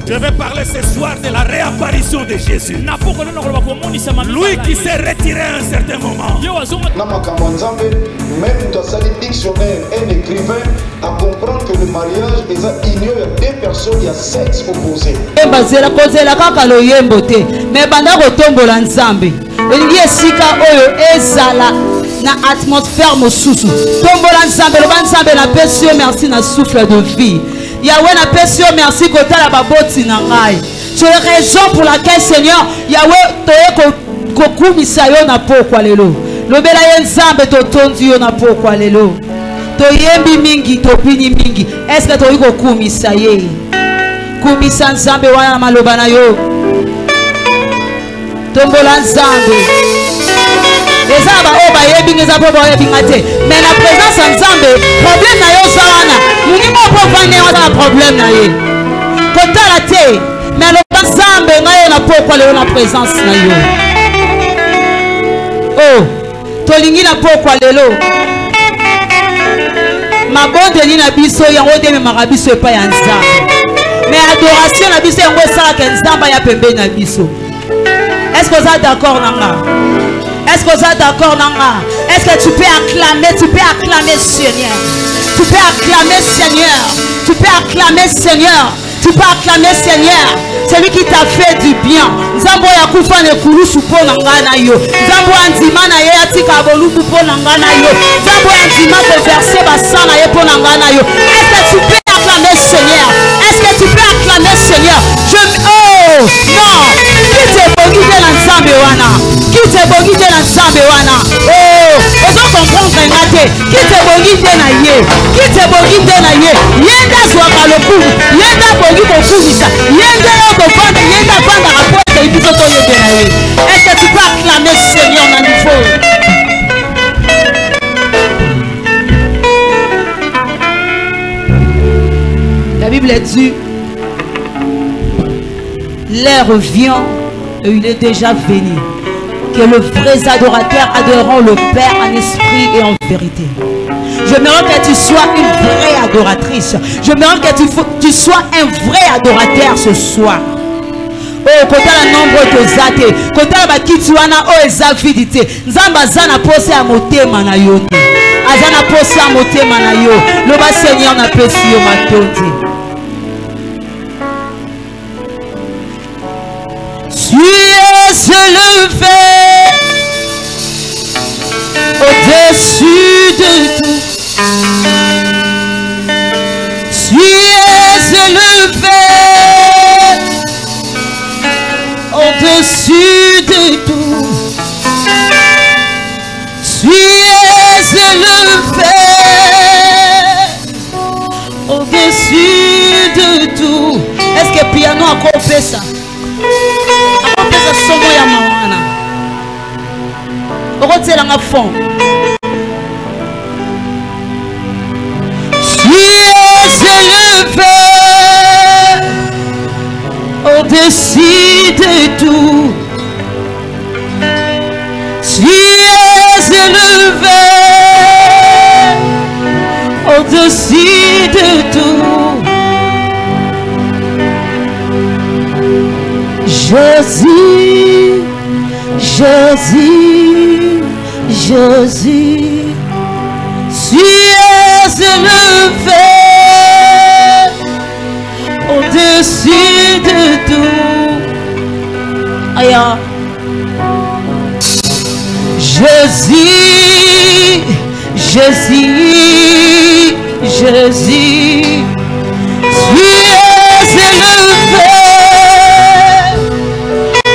Je vais parler ce soir de la réapparition de Jésus. Lui qui s'est retiré à un certain moment. Même dans sa dictionnaire, un écrivain a comprendre que le mariage il y a deux personnes, il y a sexe opposé. Na atmosphère mosusu tombola nzambe loba nzambe na pesi yo merci na souffle de vie Yahweh na pesi yo merci kotala baboti na ngai c'est la raison pour laquelle Seigneur Yahweh toye kokumisa yo na pokwa lelo lobela ye nzambe totondi yo na pokwa lelo toyembi mingi topini mingi est-ce que toyi kokumisa ye kumisa nzambe wana na maloba na yo tombola nzambe. Mais la présence en Zambé, problème na yo zawana. Nous n'y pas venir dans problème na ye. Kota la te, mais le Zambé na yo na pourquoi le na présence na yo. Oh, tolingi na pourquoi lelo. Ma bonde ni na biso yango de me marabiso pa ya Nzambe. Mais adoration na biso yango sala ke Nzamba ya pembe na biso. Est-ce que vous êtes d'accord nanga? Est-ce que vous êtes d'accord, Nanga? Est-ce que tu peux acclamer Seigneur? Tu peux acclamer Seigneur. Tu peux acclamer Seigneur. Tu peux acclamer Seigneur. Celui qui t'a fait du bien. Nzambo ya kufa ne kurusu po nangana yo. Nzambo anzima na ye atika bolubu po nangana yo. Nzambo anzima ko verser basana ye po nangana yo. Est-ce que tu peux acclamer Seigneur? Est-ce que tu peux acclamer Seigneur? Oh non. Qui te bogide na nzambe wana? Qui te bogide na nzambe wana? Oh, ozo comprendre ngate. Qui te bogide na ye? Qui te bogide na ye? Yenda zwaka lokumu. Yenda bogi kokumisa. Yenda yo kofanda, yenda fanda rapporte ibiso to yebe na ye. Est-ce que tu peux acclamer Seigneur na niveau? La Bible dit l'heure vient et il est déjà venu que les vrais adorateurs adoreront le Père en esprit et en vérité. J'aimerais que tu sois une vraie adoratrice. J'aimerais que tu sois un vrai adorateur ce soir. Oh, quand la nombre de zate, quand la bakituana oh ezavidité. Nzamba zana pose à motema na yo. Azana pose à motema na yo. Le bas Seigneur na pesi yo matonte. Tu es élevé au-dessus de tout. Tu es élevé au-dessus de tout. Tu es élevé au-dessus de tout. Est-ce que piano a compris ça? Somo ya mawana okotela nga fond. Tu es élevé au-dessus de tout. Tu es élevé au-dessus de tout. Jésus, Jésus, Jésus, tu es élevé au-dessus de tout. Aïe. Jésus, Jésus, Jésus, tu es élevé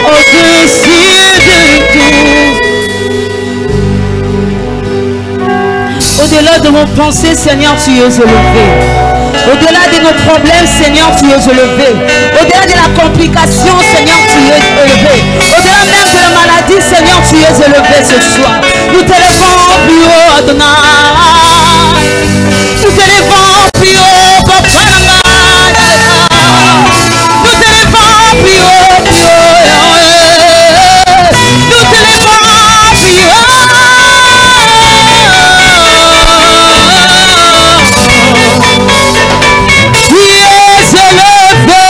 au-dessus de tout. Au-delà de mon pensée, Seigneur, tu es élevé. Au-delà de nos problèmes, Seigneur, tu es élevé. Au-delà de la complication, Seigneur, tu es élevé. Au-delà même de la maladie, Seigneur, tu es élevé ce soir. Nous t'élevons plus haut, Adonai. Nous t'élevons plus haut, Papa. Nous t'élevons plus haut, plus haut. Nous t'élevons plus haut. Tu es élevé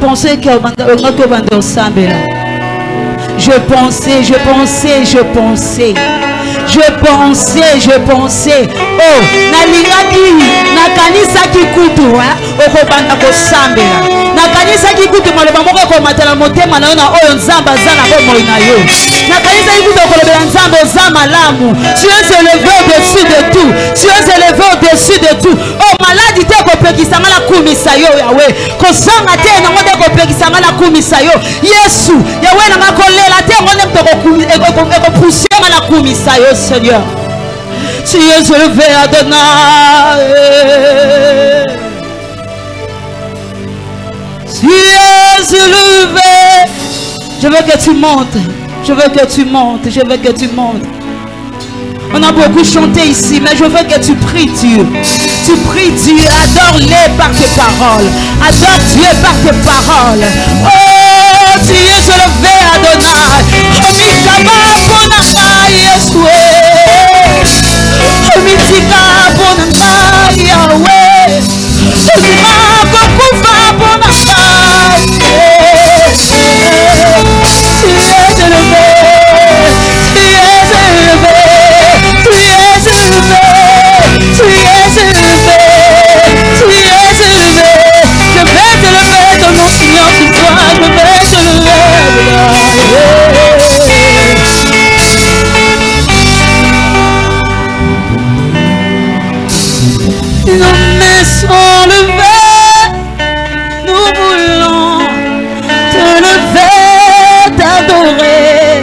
pensais que je pensais. Oh, nalingaki nakanisa kikutu okobanda kosambela. Nakanisa kikutu maloba moko komatela motema na yo na oyo nzamba za na bomoi na yo. Nakanisa kikutu okolobela nzambe oza malamu. Tu es élevé au-dessus de tout. Tu es élevé au-dessus de tout. Oh, maladi te kopekisa ngala kumisa yo yawe. Kozanga te nango te kopekisa ngala kumisa yo. Yesu, yawe na makolela te ngone mtoko pousser ngala kumisa yo Seigneur. Tu es élevé Adonai. Tu es élevé. Je veux que tu montes. Je veux que tu montes. Je veux que tu montes. On a beaucoup chanté ici, mais je veux que tu pries Dieu. Tu pries Dieu. Adore-les par tes paroles. Adore Dieu par tes paroles. Oh, tu es élevé Adonai. Omitika bonanga Yahweh. Ozima kokufa bonanga. Tu es élevé. Tu es élevé. Tu es élevé. Tu es élevé. Tu es élevé. Je vais t'élever ton nom Seigneur sur toi. Je vais t'élever. Nos mains sont levées, nous voulons te lever, t'adorer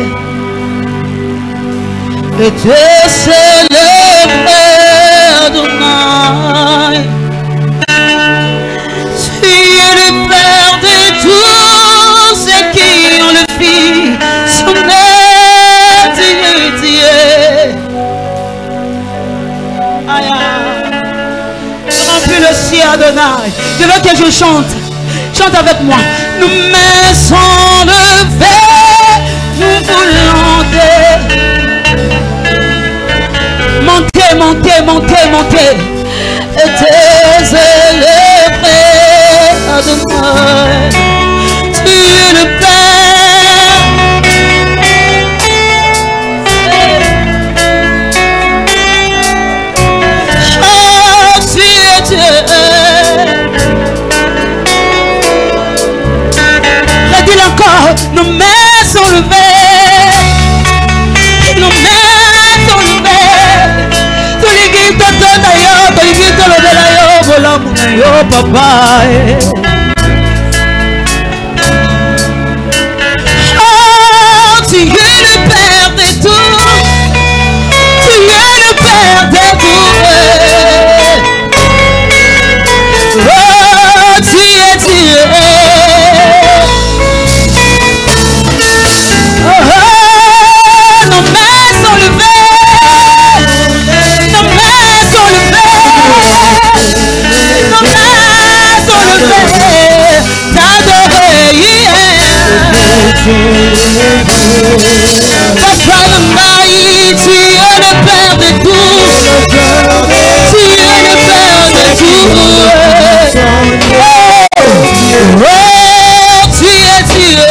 et te célébrer, Adonai. Tu es le Père de tous ceux qui ont le Fils, son Dieu. Aïe. Le ciel Adonai. Je veux que je chante. Chante avec moi. Nos mains sont levées. Nous voulons monter, monter, monter, monter. Et te célébrer Adonai. Tu es le Père. Redis-le encore, nos mains sont levées, nos mains sont levées. Tu les guides tout d'ailleurs, tu les guides tout d'ailleurs, voilà mon papa. Oh, tu es le Père de tout, tu es le Père de tout. Oh, tu es Dieu. Oh, nos mains sont levées. Nos mains sont levées. Nos mains sont levées. T'adorer. Papa Namaï, tu es le Père de tout. Tu es le Père de tout. Oh, tu es Dieu.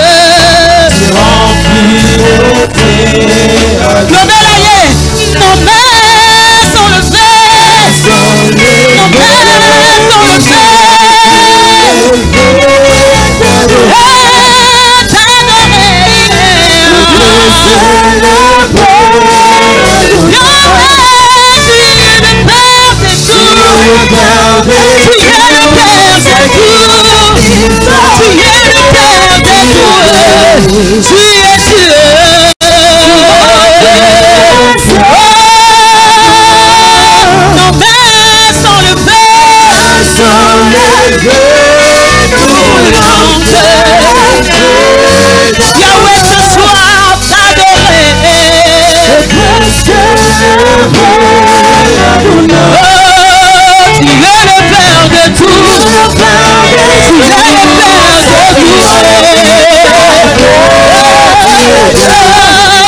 Nos mains sont levées. Nos mains sont levées. Yahweh, ce soir, t'adorer. Tu es le Père de tout. Tu es le Père de tout.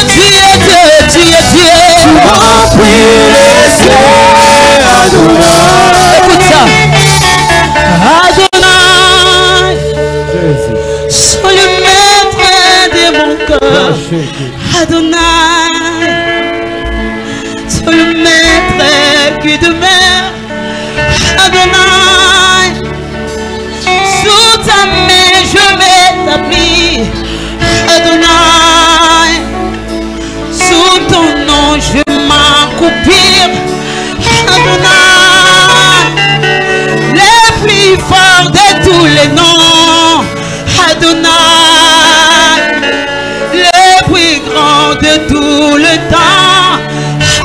Tu es Dieu, tu es Dieu. Écoute ça. Adonai. Adonai, c'est le maître qui demeure. Adonai, sous ta main je m'établis. Adonai, sous ton nom je m'accroupir. Adonai, le plus fort de tous les noms. Adonai, le plus grand de tout le temps.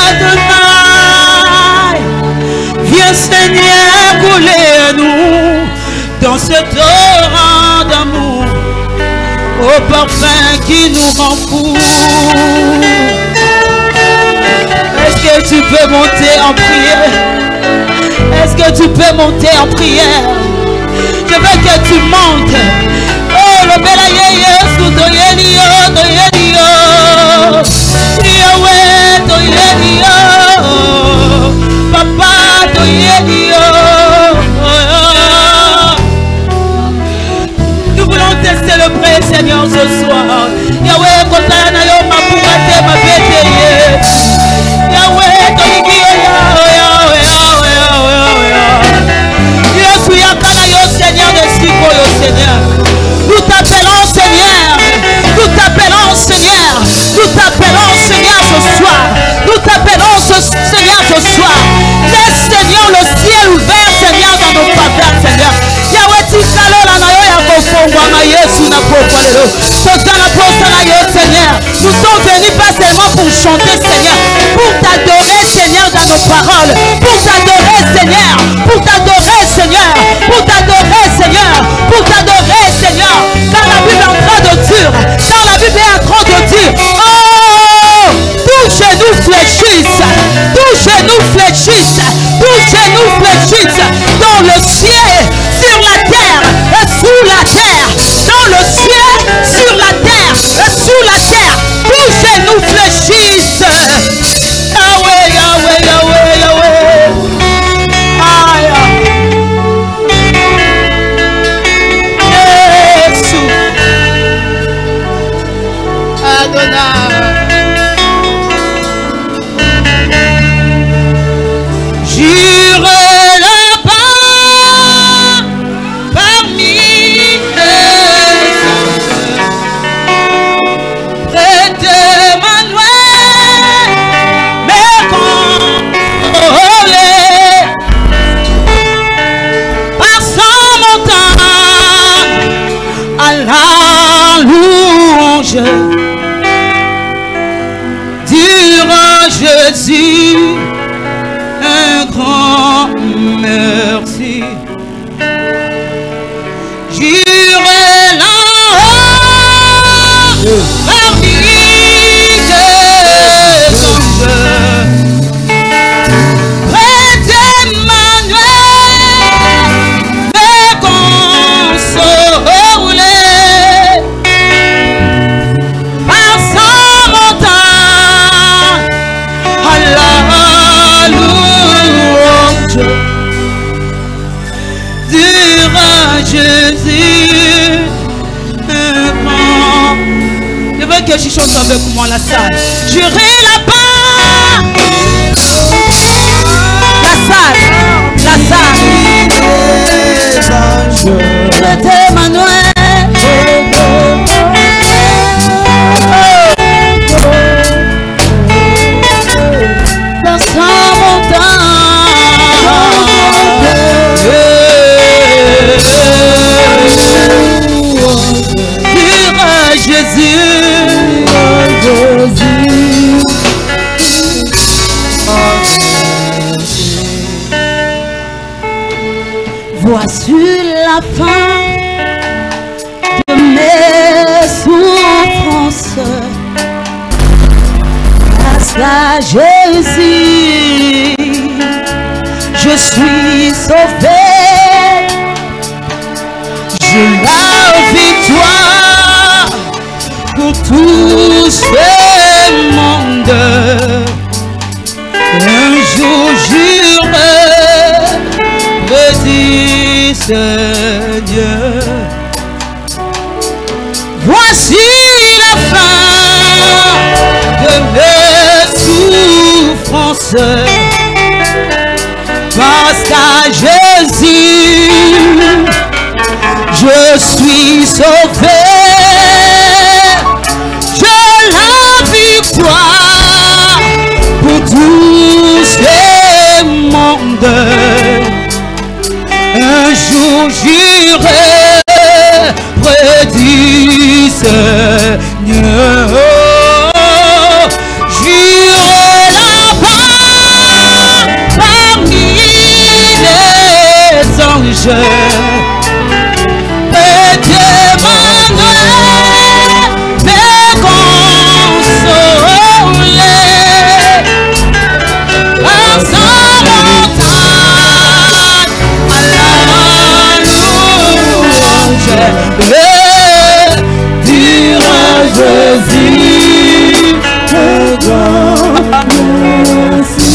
Adonai, viens Seigneur couler à nous dans ce torrent d'amour, au parfum qui nous rend fous. Est-ce que tu peux monter en prière? Est-ce que tu peux monter en prière? Je veux que tu montes. Oh, le bel aïe, sous ton yéli, Yahweh, ton yéli, Papa, ton yéli. Nous voulons te célébrer, Seigneur, ce soir. Yahweh, Kotana, yo, ma bourrate, ma bête. Yahweh, ton yéli, Seigneur de Sikoyo, Seigneur. Nous t'appelons Seigneur. Nous t'appelons Seigneur. Nous t'appelons Seigneur ce soir. Nous t'appelons Seigneur ce soir. Laisse Seigneur le ciel ouvert, Seigneur, dans nos pavés, Seigneur. Yahweh, tikalo la nayo ya kofongwa na Yesu na popalelo. Tozala posala yo, Seigneur. Nous sommes venus pas seulement pour chanter, Seigneur, pour t'adorer, Seigneur, dans nos paroles, pour t'adorer, Seigneur, pour t'adorer, Seigneur, pour t'adorer, Seigneur, pour t'adorer, Seigneur. Quand la Bible est en train de dire, quand la Bible est en train de dire, oh, tous genoux fléchissent, tous genoux fléchissent, tous genoux fléchissent dans le ciel, sur la terre et sous la terre, dans le ciel, sur la terre et sous la terre, tous genoux fléchissent. Yahweh, Yahweh, Yahweh, Yahweh. Jésus. Adonai. Jure le pain parmi les anges, près d'Emmanuel, mais contrôlé par son montagne à la louange. Durant Jésus, un grand merci. Jure là-haut parmi les anges, près d'Emmanuel, mais consolé par son montagne à la louange. Durant Jésus, un grand. Je veux que je chante avec moi la salle. J'irai là-bas. La salle. C'était Emmanuel. Dans sa montagne. Voici la fin de mes souffrances. Grâce à Jésus, je suis sauvé. J'ai la victoire pour tout ce monde. Un jour j'irai près Seigneur. Voici la fin espérance. Parce qu'à Jésus, je suis sauvé. J'ai la victoire pour tous les mondes. Un jour j'irai près du Seigneur. J'irai là-bas parmi les anges. Et Dieu m'aimerait me consoler par sa montagne à la louange. Et dira Jésus, te grand merci.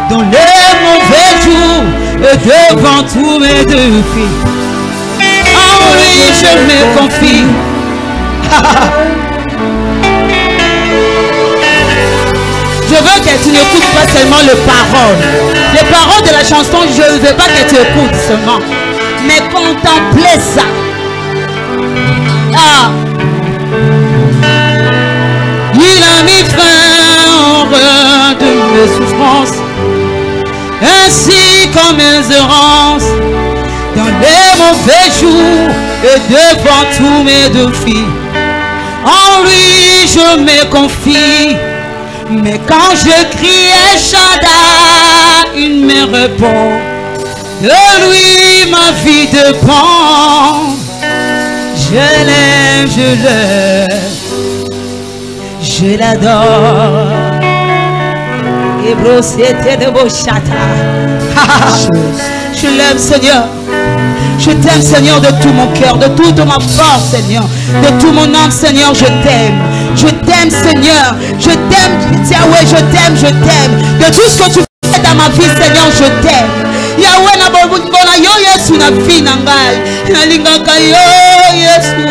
Dans les mauvais jours et devant tous mes défis, en lui je me confie. Je veux que tu n'écoutes pas seulement les paroles de la chanson. Je ne veux pas que tu écoutes seulement, mais contempler ça. Il a mis fin au rein de mes souffrances, ainsi qu'en mes errances, dans les mauvais jours et devant tous mes défis. En lui je me confie, mais quand je crie Shaddai, il me répond. De lui ma vie dépend. Je l'aime, je l'adore. Je l'aime, Seigneur. Je t'aime, Seigneur, de tout mon cœur, de toute ma force, Seigneur, de tout mon âme, Seigneur. Je t'aime. Je t'aime, Seigneur. Je t'aime, Yahweh. Je t'aime, je t'aime. De tout ce que tu fais dans ma vie, Seigneur, je t'aime. Yahweh, na bona yo Yesu na vie na ngai. Na lingaka yo Yesu.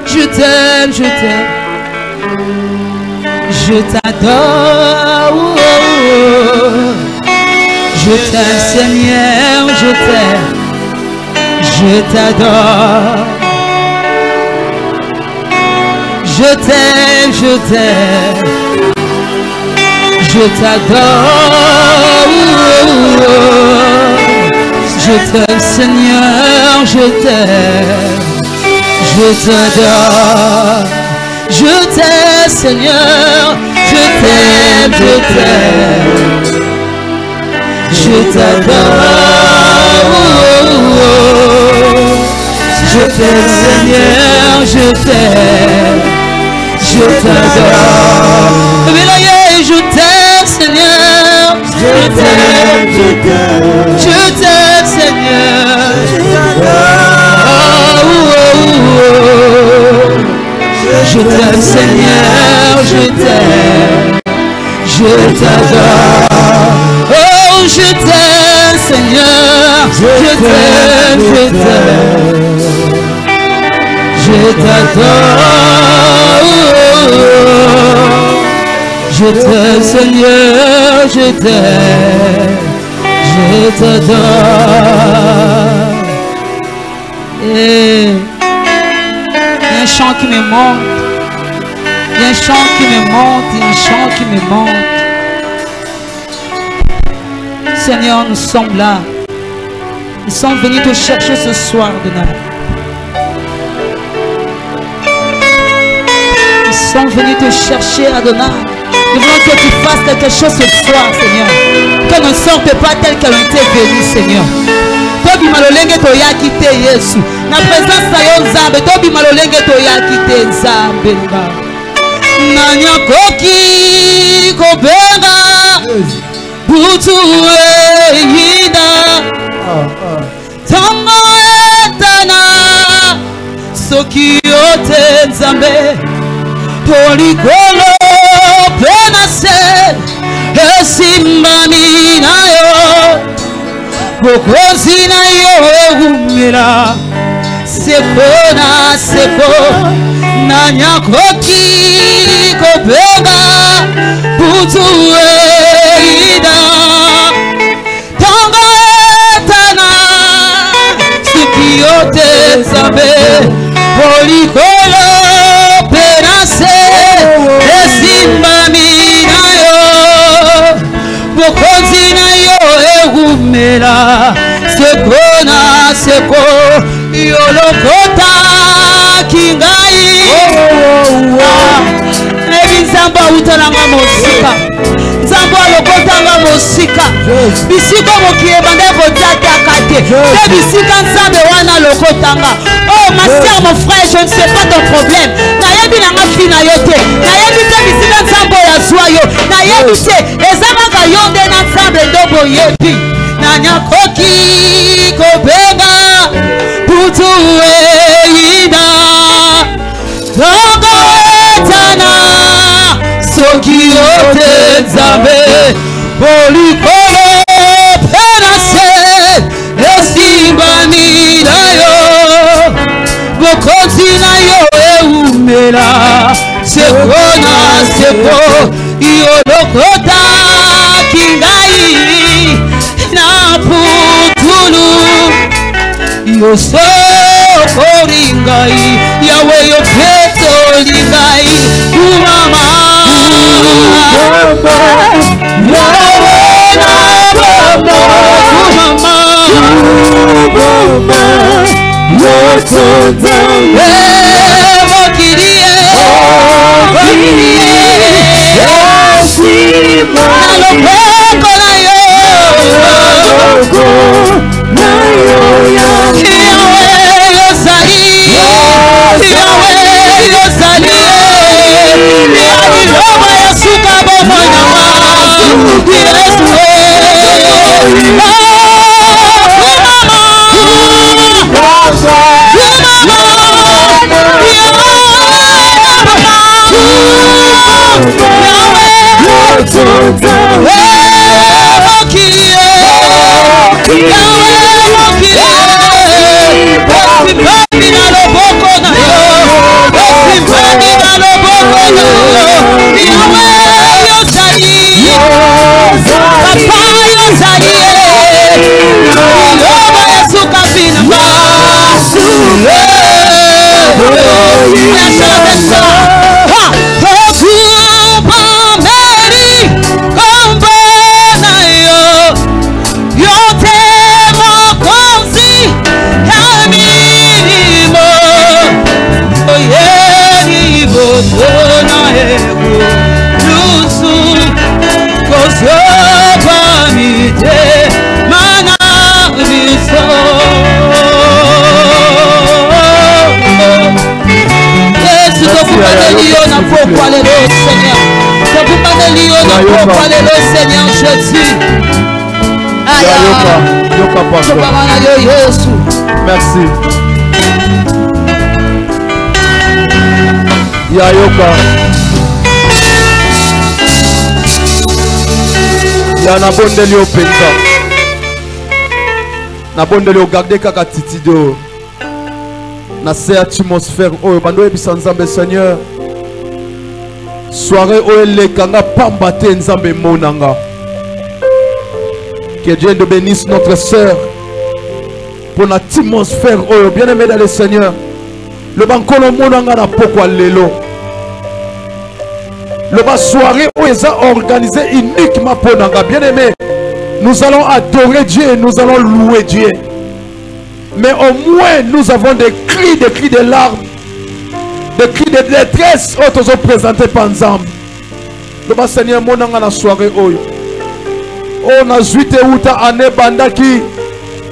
Je t'aime, je t'aime. Je t'adore. Je t'aime, Seigneur, je t'aime. Je t'adore. Je t'aime, je t'aime. Je t'adore. Je t'aime, Seigneur, je t'aime. Je t'adore. Je t'aime, Seigneur. Je t'aime, je t'aime. Je t'adore. Je t'aime, Seigneur, je t'aime. Je t'adore. Je t'aime, Seigneur. Je t'aime, je t'aime. Je t'aime, Seigneur. Je t'aime, Seigneur, je t'aime. Je t'adore. je t'aime, je t'aime, je t'adore, je t'aime Seigneur, je t'aime, je t'adore. Et il y a un chant qui me monte, il y a un chant qui me monte, il y a un chant qui me monte. Seigneur, nous sommes là. Nous sommes venus te chercher ce soir, Adonai. Nous sommes venus te chercher, Adonai. Nous voulons que tu fasses quelque chose ce soir, Seigneur. Que ne sorte pas tel qu'elle était venue, Seigneur. Tobi malolenge toyaki te Yesu. Na présence na yo Nzambe, tobi malolenge toyaki te Nzambe. Nanya koki kobenga butu yida. Tango etana soki yote Nzambe. Polikolo penase esimbami na yo. Bokozi na yo egumela seko na seko nanya koki kobenga butu eida tango etana soki yote Nzambe polikolo penase esimbami na yo bokozi na yo egumela seko na seko yolokota kingai ebi Nzambe awutalanga mosika Nzambe alokotanga mosika bisika mokie bande kotataka te te bisika Nzambe wana alokotanga. Oh ma soeur, mon frère, je ne sais pas ton problème. Nayebi nanga fi na yo te nayebi te bisika Nzambe yazwa yo nayebi te ezamaka yo nde na Nzambe ndobo yebi nanya koki kobenga butu eida tongo etana soki yote Nzambe polikolo penase esimbami na yo bokonzi na yo eumela seko na seko yolokota kingai na putulu yosokoringai yawe yo petolingai umama yawe na baba umama mokirie aloboko na yo Seigneur Jésus. Merci. Yayoka. Yana bondeli openza. Na bonne de le garder kaka titido. Na cette atmosphère oh bando ebisa nzambe Seigneur. Soirée où les kanga pambate nzambe monanga. Que Dieu nous bénisse notre sœur pour notre atmosphère oh bien aimé dans le Seigneur. Le bankolo monanga na pokwa lelo. Le bas soirée où ils ont organisé uniquement pour nanga bien aimé. Nous allons adorer Dieu, nous allons louer Dieu. Mais au moins nous avons des cris de larmes, des cris de détresse où nous avons présenté par ensemble. Le bas Seigneur monanga na soirée où on a zuite uta ane banda qui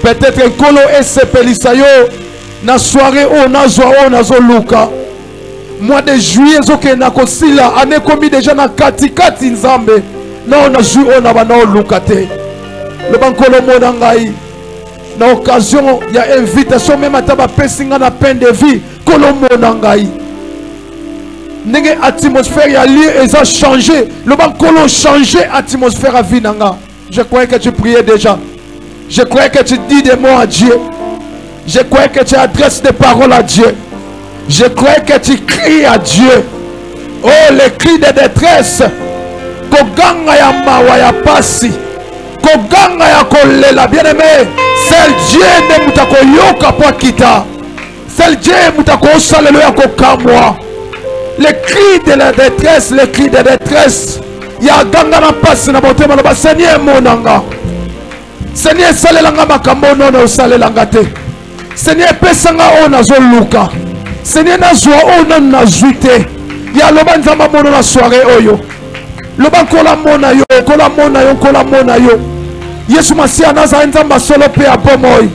peut-être kolo esepelisa yo na soirée où on a joie on a zo luka. Mois de juillet zoke na kosila ane komi déjà na kati nzambe na on a joué on a bana lukate. Le bankolo monangai na occasion il y a invitation même à taba pesinga na peine de vie kolo monangai. Nenge atmosphère ya lieu ils ont changé. Le bankolo changé atmosphère à vie nanga. Je croyais que tu priais déjà. Je croyais que tu dis des mots à Dieu. Je croyais que tu adresses des paroles à Dieu. Je croyais que tu cries à Dieu. Oh, les cris de détresse. Koganga ya mawa ya pasi. Koganga ya kolela. Bien aimé. C'est Dieu ne mutako yoka po kita. C'est Dieu mutako salelo ya kokamwa. Les cris de la détresse. Les cris de détresse. Ya ganga na pasi na botema na Seigneur monanga. Seigneur salelanga makambo nono salelanga te. Seigneur pesanga ona zo luka. Seigneur nazwa ona nazuite. Ya loba nzamba mono na soirée oyo. Loba kola mona yo, kola mona yo, kola mona yo. Yesu Masia naza nzamba solo pe apomoy.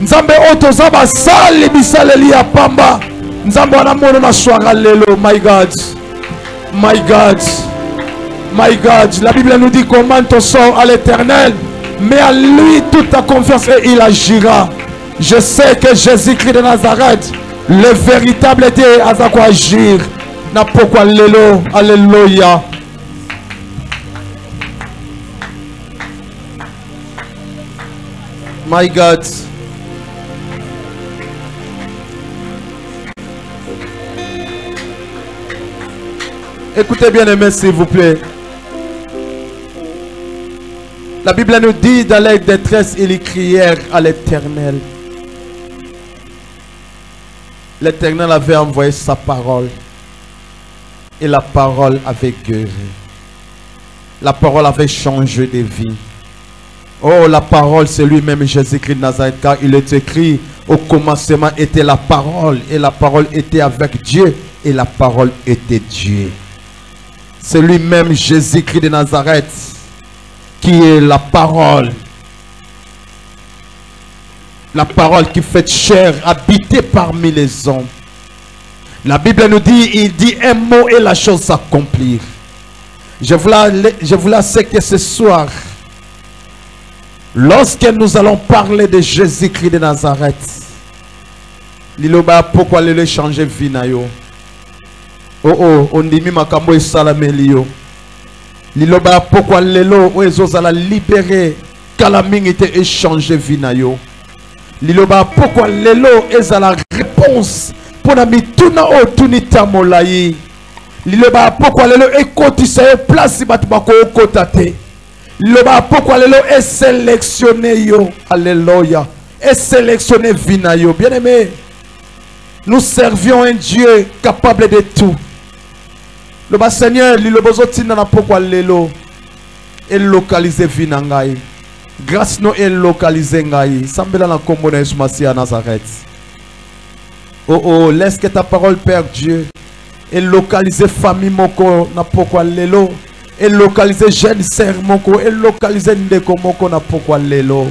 Nzambe oto zaba sali bisaleli ya pamba. Nzambe wana mono na soirée lelo. My God. My God. My God, la Bible nous dit comment ton sort à l'Éternel, mais à lui toute ta confiance et il agira. Je sais que Jésus-Christ de Nazareth, le véritable Dieu, a quoi agir. Na pourquoi lelo, alléluia. My God. Écoutez bien aimé s'il vous plaît. La Bible nous dit dans leur détresse, ils crièrent à l'Éternel. L'Éternel avait envoyé sa parole. Et la parole avait guéri. La parole avait changé de vie. Oh, la parole, c'est lui-même Jésus-Christ de Nazareth. Car il est écrit, au commencement était la parole. Et la parole était avec Dieu. Et la parole était Dieu. C'est lui-même Jésus-Christ de Nazareth qui est la parole. La parole qui fait chair, habiter parmi les hommes. La Bible nous dit, il dit un mot et la chose s'accomplir. Je voulais que ce soir, lorsque nous allons parler de Jésus-Christ de Nazareth, liloba pourquoi le changer vie na yo. Oh, on dit mi makambo esalamelio. Liloba pourquoi lelo oezozala libérer calamité et changer vie na yo. Liloba pourquoi lelo ezala réponse pour na mituna o tunita molai. Liloba pourquoi lelo ekotisa yo place batu bako okotate. Liloba pourquoi lelo est sélectionné yo. Alléluia. Est sélectionné vie na yo. Bien aimé, nous servions un Dieu capable de tout. Le bas Seigneur, le bozotin na pourquoi lelo et localiser vinangai. Grâce no et localiser ngai. Sambela na kombo na Yesu Masia Nazareth. Oh, laisse que ta parole, Père Dieu, et localiser famille moko na pourquoi lelo et localiser jeune sœur moko et localiser ndeko moko na pourquoi lelo.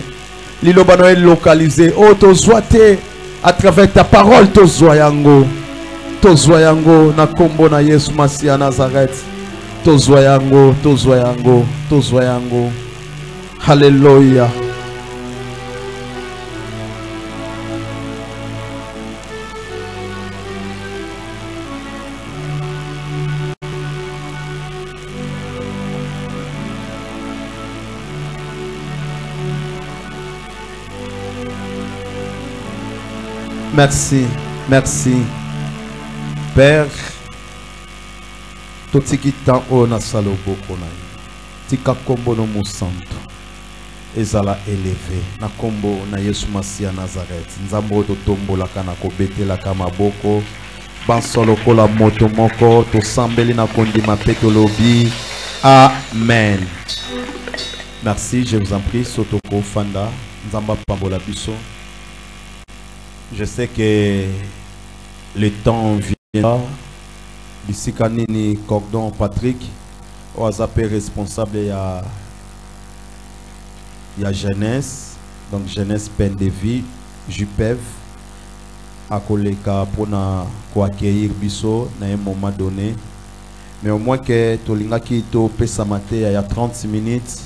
Lilo bano et localiser. Oh, to zoate à travers ta parole to zoyango. Tozoyango na kombo na Yesu Masia Nazareth. Tozoyango, tozoyango, tozoyango. Hallelujah. Merci, merci. Père, tout ce qui est en haut na salobo konai. Tika kombo no musanto. Ezala élevé. Na kombo na Yesu Masia Nazareth. Nzambo to tombola kana ko betela kama boko. Bansolo kola moto moko to sambeli na kondima petolobi. Amen. Merci, je vous en prie, Sotoko Fanda, Nzamba Pambola Bisso. Je sais que le temps viendra. Bissikanini Cordon Patrick, Oazapé responsable, il y a jeunesse, donc jeunesse peine de vie, JUPEV, à Koleka pour accueillir Bisso à un moment donné. Mais au moins que Tolinga qui to Pesamate il y a 30 minutes.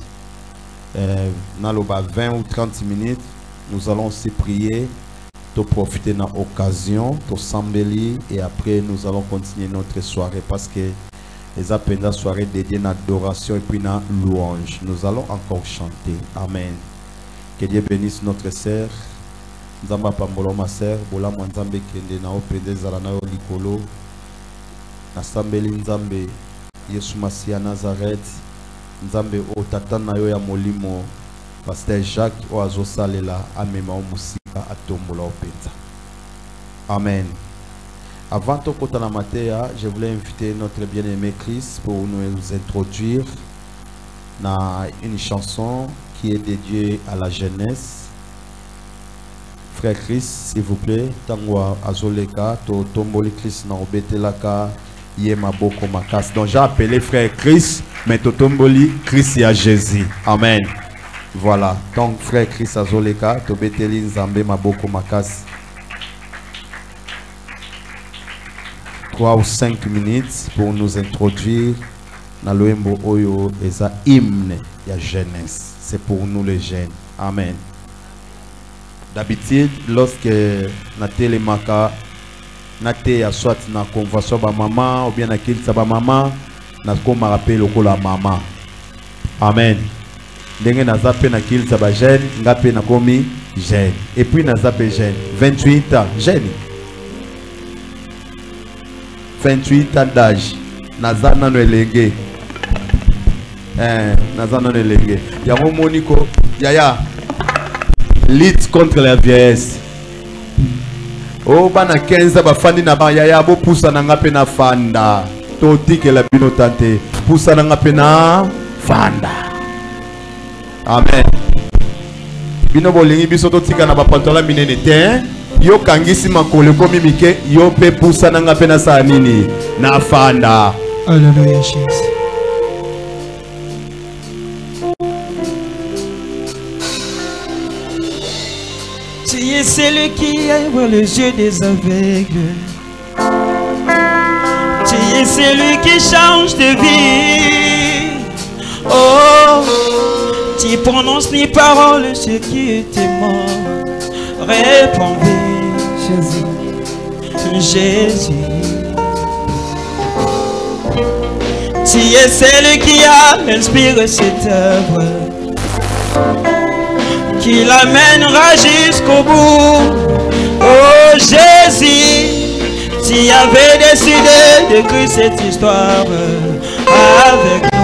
Dans 20 ou 30 minutes, nous allons aussi prier, pour profiter de l'occasion, pour s'embellir et après nous allons continuer notre soirée parce que les appels de la soirée dédiée à l'adoration et puis à la louange. Nous allons encore chanter. Amen. Que Dieu bénisse notre sœur. Nzamba Pambolo ma sœur, Bola Mwanzambe Kende na opende zalana yo likolo. Na sambeli Nzambe Yesu Masia Nazareth. Nzambe o tata na yo ya molimo Pasteur Jacques o azosalela amema o musika atombola openza. Amen. Avant de continuer la matière, je voulais inviter notre bien-aimé Chris pour nous introduire dans une chanson qui est dédiée à la jeunesse. Frère Chris, s'il vous plaît, tangwa azoleka to tomboli Chris na obetelaka yema boko makas. Donc j'ai appelé frère Chris, mais totomboli Chris ya Jésus. Amen. Voilà. Donc frère Chris azoleka to beteli nzambe maboko makas. 3 ou 5 minutes pour nous introduire dans l'Oembo Oyo et ça hymne ya jeunesse. C'est pour nous les jeunes. Amen. D'habitude, lorsque na télémaka nate ya soit na convention ba maman ou bien na kilisa ba maman na ko ma rappel lokola maman. Amen. Ndenge na zape na kilisa ba jeune ngape na komi jeune. Et puis na zape jeune 28 ans jeune. 28 ans d'âge. Nazana no elenge. Nazana no elenge. Ya moniko yaya lutte contre la vieillesse. Oh bana 15 ba fandi na ba yaya bo poussa na ngape na fanda. Toti ke la bino tante. Poussa na ngape na fanda. Amen. Bino bolingi biso totika na ba pantola minene te. Yo kangisi makole komi mike yo pe poussa na ngape na sa nini na fanda. Alléluia Jésus. Tu es celui qui ouvre les yeux des aveugles. Tu es celui qui change de vie. Oh, tu prononces les paroles ceux qui étaient morts. Répondez, Jésus, Jésus. Tu es celui qui a inspiré cette œuvre, qui l'amènera jusqu'au bout. Oh Jésus, tu avais décidé d'écrire cette histoire avec nous.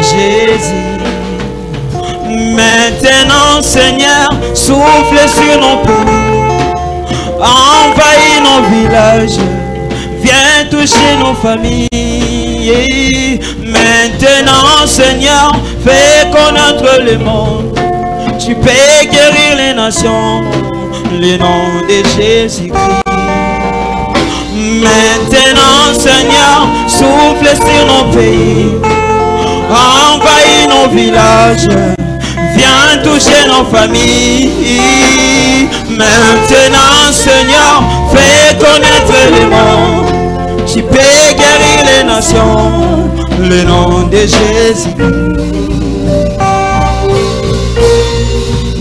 Jésus, maintenant Seigneur, souffle sur nos pays, envahis nos villages, viens toucher nos familles. Maintenant Seigneur, fais connaître le monde. Tu peux guérir les nations, le nom de Jésus-Christ. Maintenant Seigneur, souffle sur nos pays, envahis nos villages, viens toucher nos familles. Maintenant Seigneur, fais connaître le monde. Tu peux guérir les nations, le nom de Jésus.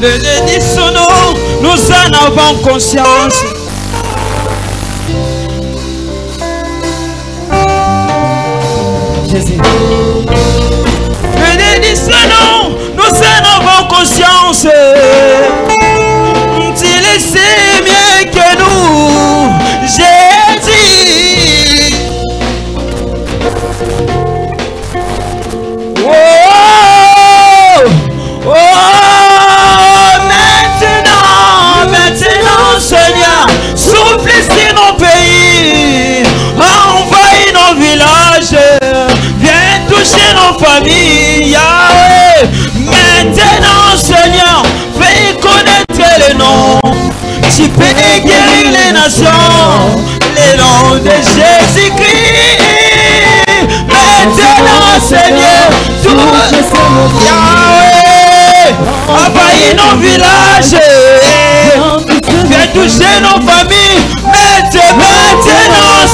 Le dit son nom, nous en avons conscience. Jésus. Le dit son nom, nous en avons conscience. Tu le sais de Jésus-Christ. Maintenant, Seigneur, tout Yahweh envahit nos villages. Viens toucher nos familles. Maintenant,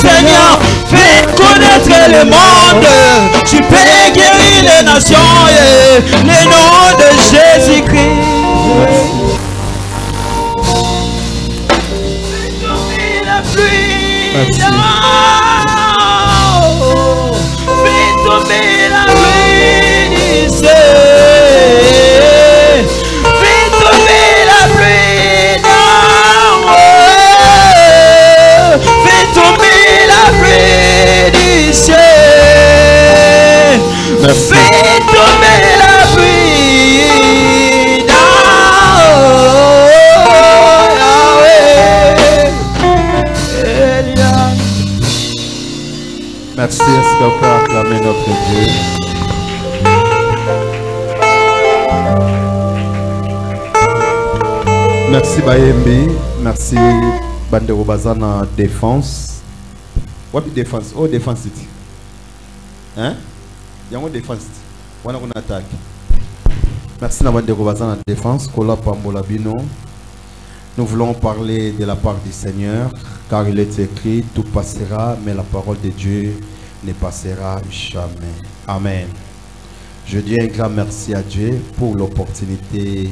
Seigneur, fais connaître le monde. Tu peux guérir les nations. Le nom de Jésus-Christ. Fais tomber la pluie. Fais tomber la pluie du ciel. Fais tomber la pluie d'en haut. Fais tomber la pluie du ciel. Fais tomber la pluie d'en haut. Merci, est-ce qu'on peut acclamer notre Dieu? Merci Bayembi, merci Bandero Bazana défense. What défense? Oh défense city. Hein? Il y a une défense. On a une attaque. Merci Bandero Bazana défense. Kola Pambola Bino. Nous voulons parler de la part du Seigneur, car il est écrit, tout passera, mais la parole de Dieu ne passera jamais. Amen. Je dis un grand merci à Dieu pour l'opportunité,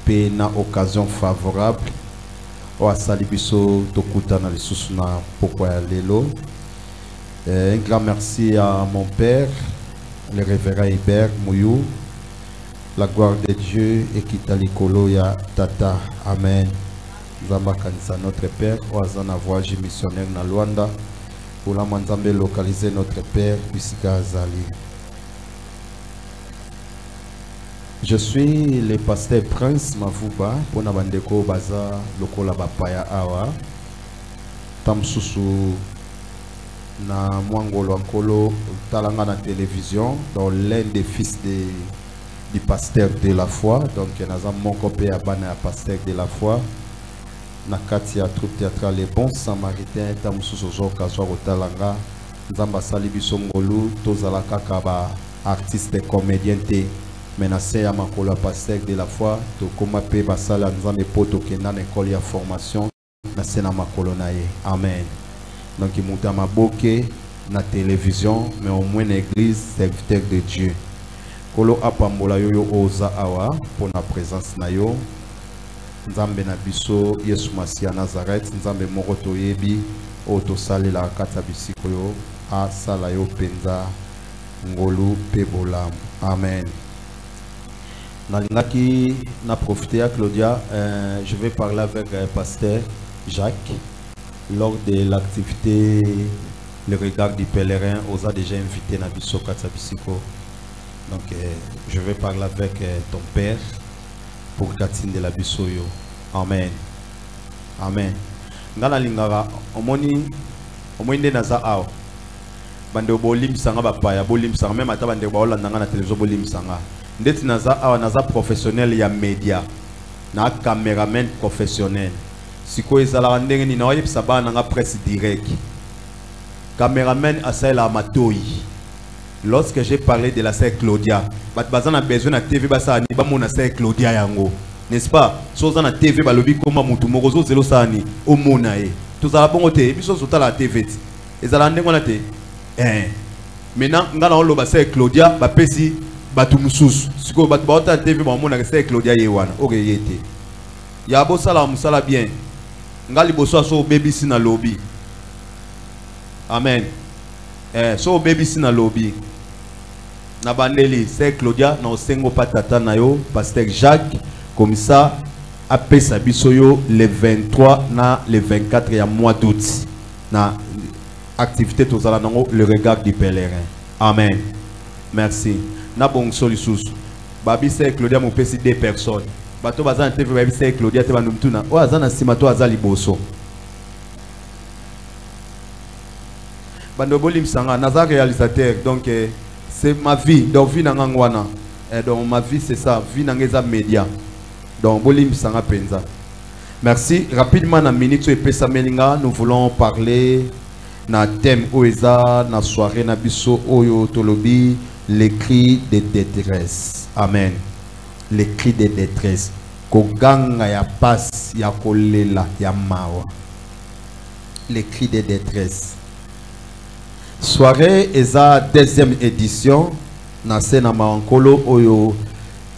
pour une occasion favorable. Un grand merci à mon père, le révérend Hubert Mouyou. La gloire de Dieu et Kitali Koloya Tata. Amen. Zamba Kanisa, notre Père, Oazana voyage missionnaire na Luanda. Pour la Manzambe localiser notre Père, Bisika Azali. Je suis le pasteur Prince Mavuba, pour Nabandeko Baza, Lokola Bapaya Awa. Tamsusu na Mwangolo Ankolo, Talanga na télévision, dans l'un des fils du pasteur de la foi. Donc nous avons mon copé à Bana pasteur de la foi. Nakatia troupe théâtrale les bons samaritains tamususo zoka zo talanga nzamba sali biso ngolu tozala kaka ba artiste comédien te menacé ya makolo pasteur de la foi to koma pe basala nzambe poto kenda na école ya formation na sena makolo na ye. Amen. Donc il monte maboke na télévision mais au moins l'église serviteur de Dieu. Kolo apambola yoyo oza awa pour la présence na yo. Nzambe na biso Yesu Masia Nazareth, Nzambe moko toyebi oto salela kata bisiko yo a sala yo penza ngolu pe bolam. Amen. Nalingaki na profiter à Claudia, je vais parler avec pasteur Jacques lors de l'activité le regard du pèlerin. Osa déjà invité na biso kata bisiko. Donc je vais parler avec ton père pour Katine de la Bissoyo. Amen. Amen. Ngana lingara omoni naza aw. Bande bolim sanga bapaya bolim sanga même ata bande baola nanga na télévision bolim sanga. Ndeti naza aw naza professionnel ya média. Na caméraman professionnel. Siko ezala ndenge ni na oyebisa bana nga presse direct. Caméraman asala matoi. Lorsque j'ai parlé de la sœur Claudia, bazana besoin na TV basani ba mona sœur Claudia yango, n'est-ce pas? Soza na TV balobi koma mutu mokozo zelo sani o mona e. Tozala bongo te, biso sota la TV. Ezala ndengo na te. Maintenant ngana on lo ba sœur Claudia ba pesi batu mususu. Siko batu ba ota TV ba mona sœur Claudia ye wana. Oke yete. Ya bo sala musala bien. Ngali boso so baby sina lobby. Amen. So baby sina lobby. Na bandeli c'est Claudia na osengo patata na yo pasteur Jacques comme ça après sa bisoyo le 23 na le 24 ya mois d'août na activité tozala nango le regard du pèlerin. Amen. Merci. Na bon solusus babi c'est Claudia mo pesi 2 personnes bato bazana TV babi c'est Claudia te banumtuna o azana sima to azali boso bando bolim sanga naza réalisateur donc c'est ma vie donc vie na ngwana donc ma vie c'est ça vie na ngeza média donc bolim sanga penza. Merci rapidement na minute et pesa melinga nous voulons parler na thème oeza na soirée na biso oyo tolobi les cris de détresse. Amen. Les cris de détresse. Koganga ya passe ya kolela ya mawa. Les cris de détresse. Soirée eza deuxième édition na sena mankolo oyo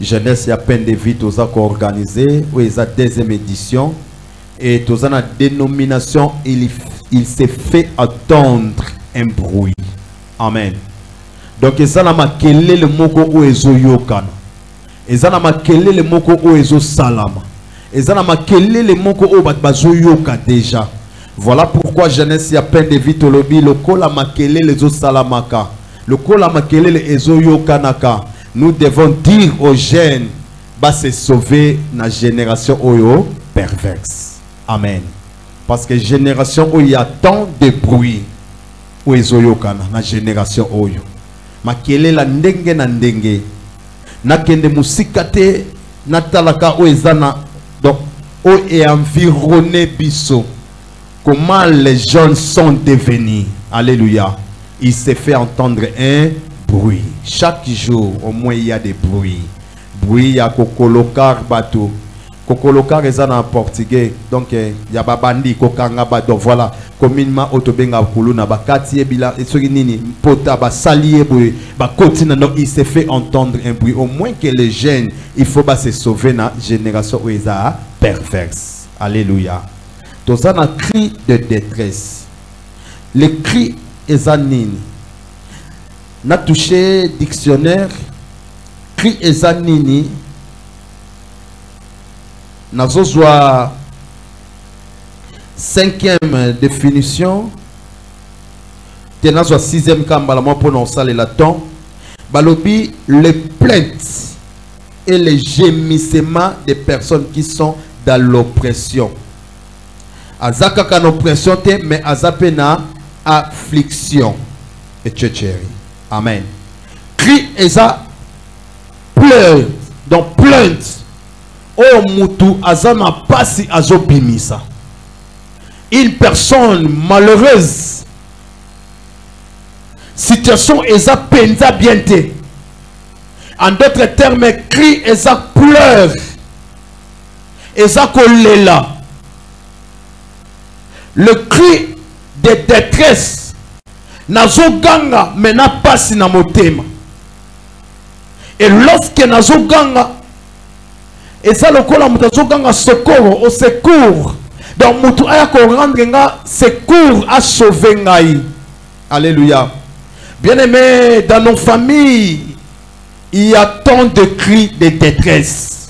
jeunesse ya peine de vie toza ko organisé eza deuxième édition et toza na dénomination il s'est fait entendre un bruit. Amen. Donc eza na makele le moko o ezo yokana. Eza na makele le moko o ezo salama. Eza na makele le moko o bazo yoka déjà. Voilà pourquoi jeunesse ya peine de vie tolobi le kola makele les ezo salamaka. Le kola makele les ezo yokanaka. Nous devons dire aux jeunes bah se sauver na génération oyo perverse. Amen. Parce que génération où il y a tant de bruit où ezo yokana na génération oyo. Makele la ndenge na ndenge. Na kende musikate na talaka o ezana donc o est environné biso. Comment les jeunes sont devenus. Alléluia. Il s'est fait entendre un bruit. Chaque jour, au moins, il y a des bruits. Bruit, il y a kokolokar bateau. Kokolokar est en portugais. Donc, il y a babandi, kokanga bateau. Voilà. Communément, otobenga kuluna, bakati ebila, esoginini, pota, basalié, bakotina. Donc, il s'est fait entendre un bruit. Au moins que les jeunes, il faut se sauver dans la génération où ils sont perverses. Alléluia. Dans un cri de détresse. Le cri est un nini. Na touché dictionnaire. Cri est un nini. Na zozwa cinquième définition. Tena zwa sixième kambala moi prononcer le latin. Balobi les plaintes et les gémissements des personnes qui sont dans l'oppression. Azaka kan oppression te mais azapena affliction et tchétchéri. Amen. Cri eza pleure donc plainte. Oh mutu azana pasi azobimisa. Une personne malheureuse. Situation eza penza bien te. En d'autres termes, cri eza pleure. Eza kolela. Le cri de détresse nazoganga mais na pasi na motema. Et lorsque nazoganga et ça le kola mutazoganga secours au secours. Donc mutu aya ko rendre nga secours à sauver ngai. Alléluia. Bien-aimés, dans nos familles, il y a tant de cris de détresse.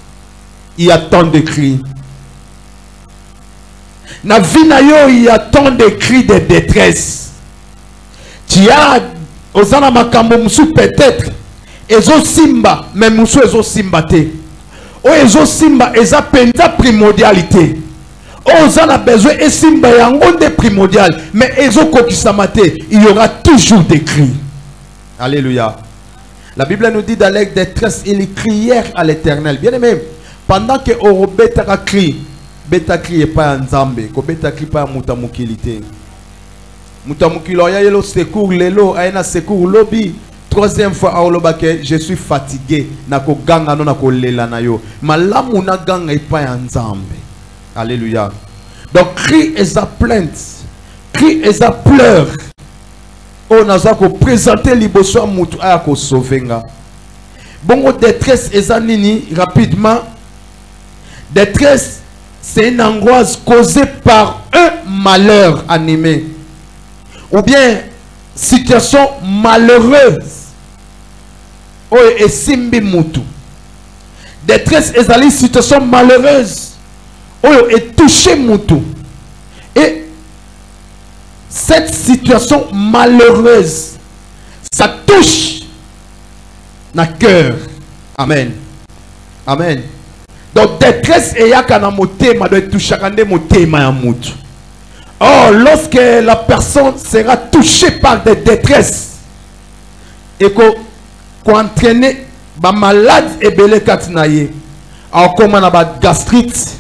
Il y a tant de cris. Na vie na yo, il y a tant de cris de détresse. Tu as osana makambo musu peut-être ezo simba mais musu ezo simba te. O ezo simba eza penza primordialité. Osana besoin et simba yango de primordial mais ezo kokisama te. Il y aura toujours des cris. Alléluia. La Bible nous dit dans l'air détresse ils crièrent à l'Éternel. Bien aimé, pendant que Orobeta crie beta crie pas nzambe ko beta crie pas mutamukilité mutamukilo ya yelo secours lelo aina secours lobby troisième fois aoloba que je suis fatigué na ko ganga no na ko lela na yo malamu na ganga pas nzambe. Alléluia. Donc crie et sa plainte, crie et sa pleure. On a ko présenter liboso mutu aya ko sauvenga. Bongo détresse et sa nini rapidement. Détresse c'est une angoisse causée par un malheur animé. Ou bien situation malheureuse. Oh, et simbi mutu. Détresse est une situation malheureuse. Oh, et touché mutu. Et cette situation malheureuse, ça touche na cœur. Amen. Amen. Donc détresse et yakana motema doit toucher kande motema ya mutu. Or lorsque la personne sera touchée par des détresses et qu'on entraîne ba malade et belé katinaye, a comme na ba gastrite,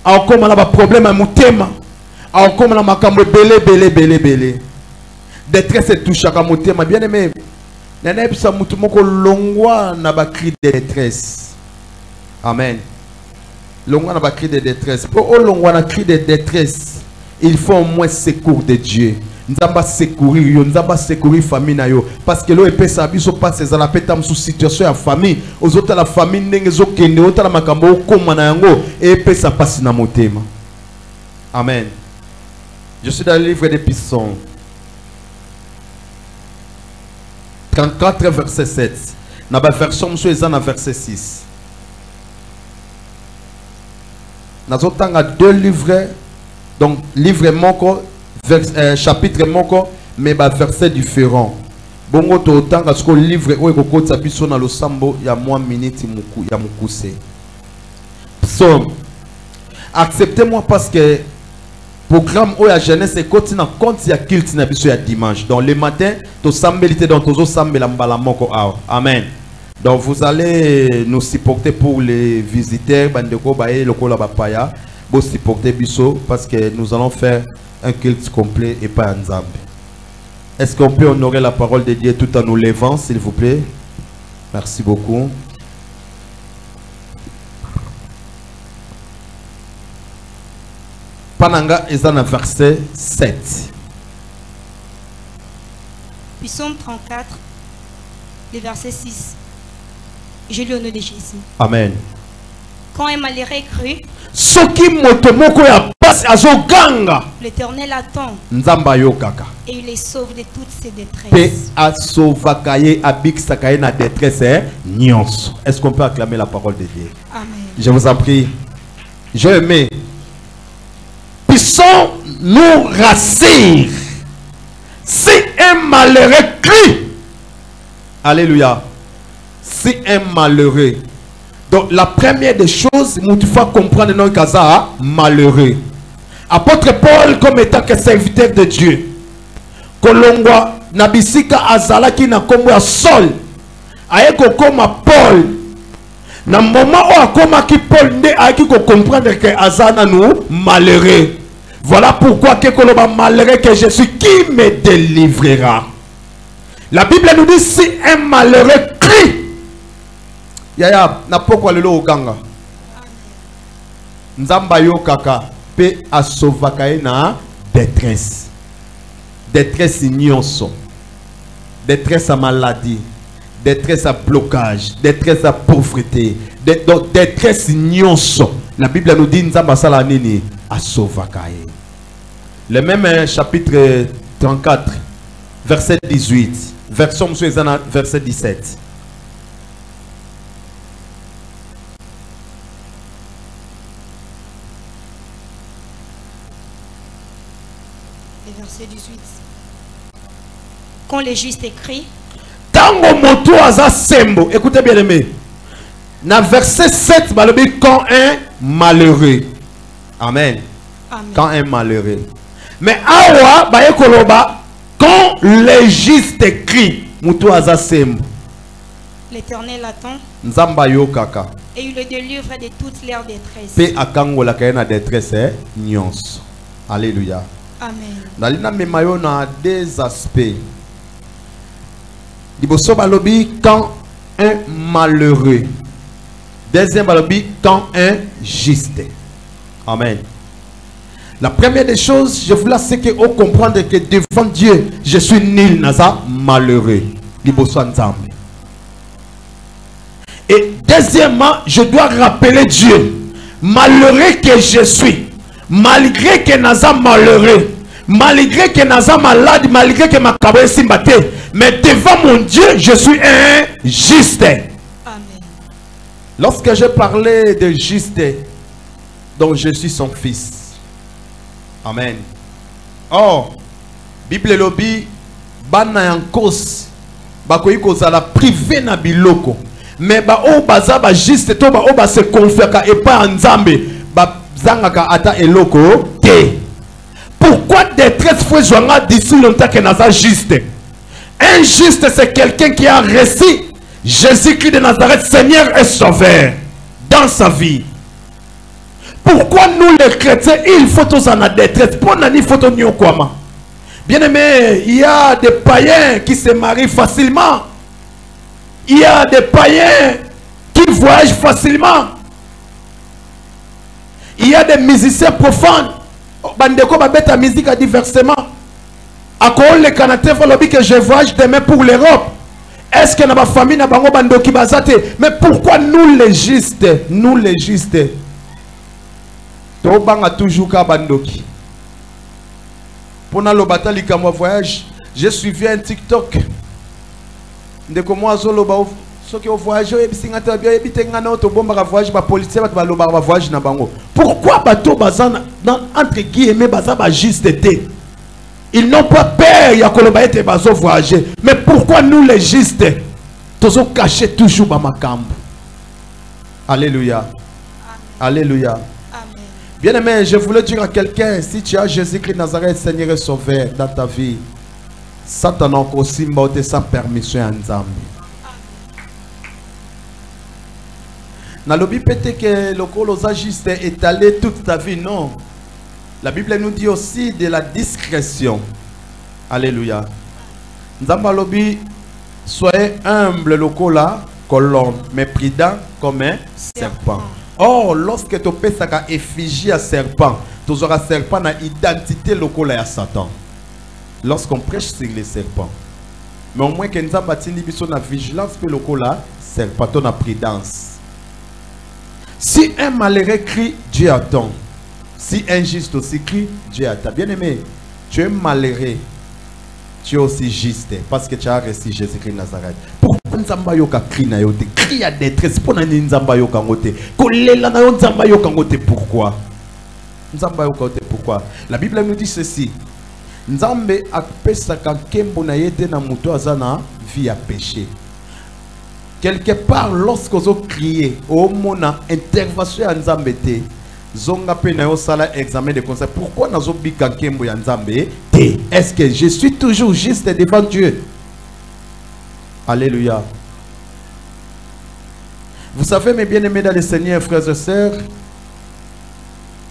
a comme na ba problème à motema, a comme na makambo belé. Détresse et touche à motema. Bien aimé. Nana epsa mutu moko longwa na ba cri de détresse. Amen. Longwa na ba cri de détresse. Pour longwa na cri de détresse, il faut au moins secours de Dieu. Nous avons secourir yo, nous avons secourir famille na yo parce que l'eau épée ça biso passe ça la pétam sous situation ya famille aux autres la famille ndenge zo kende autres la makambo koma na yango et épée ça passe na motema. Amen. Je suis dans le livre des Psaumes 34 verset 7. Na ba version monsieur ezana verset 6. Nous avons deux livres, donc livre moko chapitre moko mais ba verset différent. Bongo to tanga ce livre o ko sa biso na losambo ya moi minute muku ya mukuse. Psaume. Acceptez-moi parce que programme o ya jeunesse et continue compte ya culte na biso ya dimanche. Donc le matin to sambelité donc tozo sambela mbala moko awa. Amen. Donc vous allez nous supporter pour les visiteurs bandeko bae lokola bapaya bo supporter biso parce que nous allons faire un culte complet et pas un zambe. Est-ce qu'on peut honorer la parole de Dieu tout en nous levant, s'il vous plaît? Merci beaucoup. Pananga est dans le verset 7. Psaume 34, le verset 6. Je lis au nom de Jésus. Amen. Quand un malheureux cru, l'Éternel attend et il les sauve de toutes ses détresses. Est-ce qu'on peut acclamer la parole de Dieu? Amen. Je vous en prie. Je mets. Puissons nous rassure. Si un malheureux crie. Alléluia. Si un malheureux. Donc la première des choses, il faut comprendre non kaza malheureux. Apôtre Paul comme étant que serviteur de Dieu. Kolongwa nabisika azalaki na kombo ya Saul. Ayeko koma Paul. Na moment où akoma ki Paul nde ayeki ko comprendre que azana nous malheureux. Voilà pourquoi que koloba malheureux que je suis, qui me délivrera. La Bible nous dit si un malheureux crie. Yaya, na pokwa lelo oganga. Nzamba yo kaka pe asovakaye na détresse. Détresse nyonso. Détresse à maladie. Détresse à blocage. Détresse à pauvreté. Donc détresse nyonso. La Bible nous dit nzamba sala nini asovakaye. Le même chapitre 34 verset 18. Version monsieur Zana verset 17. Verset 18. Quand les justes écrit, Tango moto aza sembo. Écoutez bien aimé. Dans verset 7, balobi quand un malheureux. Amen. Amen. Quand un malheureux. Mais awa ba ekoloba quand les justes crient, moto aza sembo. l'Éternel attend Nzamba yo kaka. et il le délivre de toutes leurs détresses. Pe akango la kayena détresse nyonso. Alléluia. Amen. Nalina memayo na deux aspects. Liboso balobi quand un malheureux. Deuxième balobi quand un juste. Amen. La première des choses, je voulais c'est que vous comprendre que devant Dieu, je suis nul naza malheureux. Liboso nzambe. Et deuxièmement, je dois rappeler Dieu. Malheureux que je suis, malgré que naza malheureux, malgré que naza malade, malgré que ma cabane simbaté, mais devant mon Dieu, je suis un juste. Amen. Lorsque je parlais de juste, donc je suis son fils. Amen. Oh, Bible lobi, bana yankos, bakoyi kozala privé na biloko. Mais ba o baza ba juste to ba o ba se confia et pas nzambe ba zangaka ata eloko te. Pourquoi détresse faut joindre d'ici longtemps que naza juste? Un juste c'est quelqu'un qui a reçu Jésus-Christ de Nazareth Seigneur et Sauveur dans sa vie. Pourquoi nous les chrétiens il faut tous en détresse pour nani faut nyokoma? Bien aimé, il y a des païens qui se marient facilement. Il y a des païens qui voyagent facilement. Il y a des musiciens profanes. Bandeko va mettre la musique à diversement. À quoi les Canadiens vont que je voyage demain pour l'Europe. Est-ce que dans ma famille n'a pas bando qui bazate? Mais pourquoi nous les justes? Nous les justes. Tobanga toujours ka bandoki. Pendant le bataille comme voyage, j'ai suivi un TikTok. De comment zoloba ceux qui ont voyagé et bisingata bien ebitenga na to bomba voyage ba policier ba loba voyage na bango. Pourquoi bato bazana entre guillemets baza ba justeté? Ils n'ont pas peur ya koloba ete bazo voyager. Mais pourquoi nous les justes tozo cacher toujours ba makambo? Alléluia. Alléluia. Amen. Bien aimé, je voulais dire à quelqu'un, si tu as Jésus-Christ Nazareth, Seigneur et Sauveur dans ta vie, Satan encore simba sans permission en Zambie. Dans le but peut-être que le colosa juste étalé toute ta vie, non. La Bible nous dit aussi de la discrétion. Alléluia. Nzamba lobi, soyez humble le cola colombe, mais prudent comme un serpent. Or, lorsque tu pèses à effigie à serpent, tu auras serpent dans l'identité locale à Satan. Lorsqu'on prêche sur les serpents. Mais au moins que nous avons bâti la vigilance pour le cola, serpent, on a prudence. Si un malheureux crie, Dieu attend. Si un juste aussi crie, Dieu attend. Bien aimé, tu es malheureux, tu es aussi juste parce que tu as reçu Jésus-Christ Nazareth. Pourquoi Nzamba yoka crie na yote? Crie à détresse pour nani Nzamba yoka ngote. Kolela na yon Nzamba yoka ngote pourquoi? Nzamba yoka ngote pourquoi? La Bible nous dit ceci. Nzambe akpesa kankembo na yete na muto azana vie à péché. Quelque part, lorsque vous criez, au mona intervention à Nzambe te, zonga pe na yo sala examen de conseil. Pourquoi na zo bika kembo ya Nzambe te? Est-ce que je suis toujours juste devant Dieu? Alléluia. Vous savez, mes bien-aimés dans le Seigneur, frères et sœurs,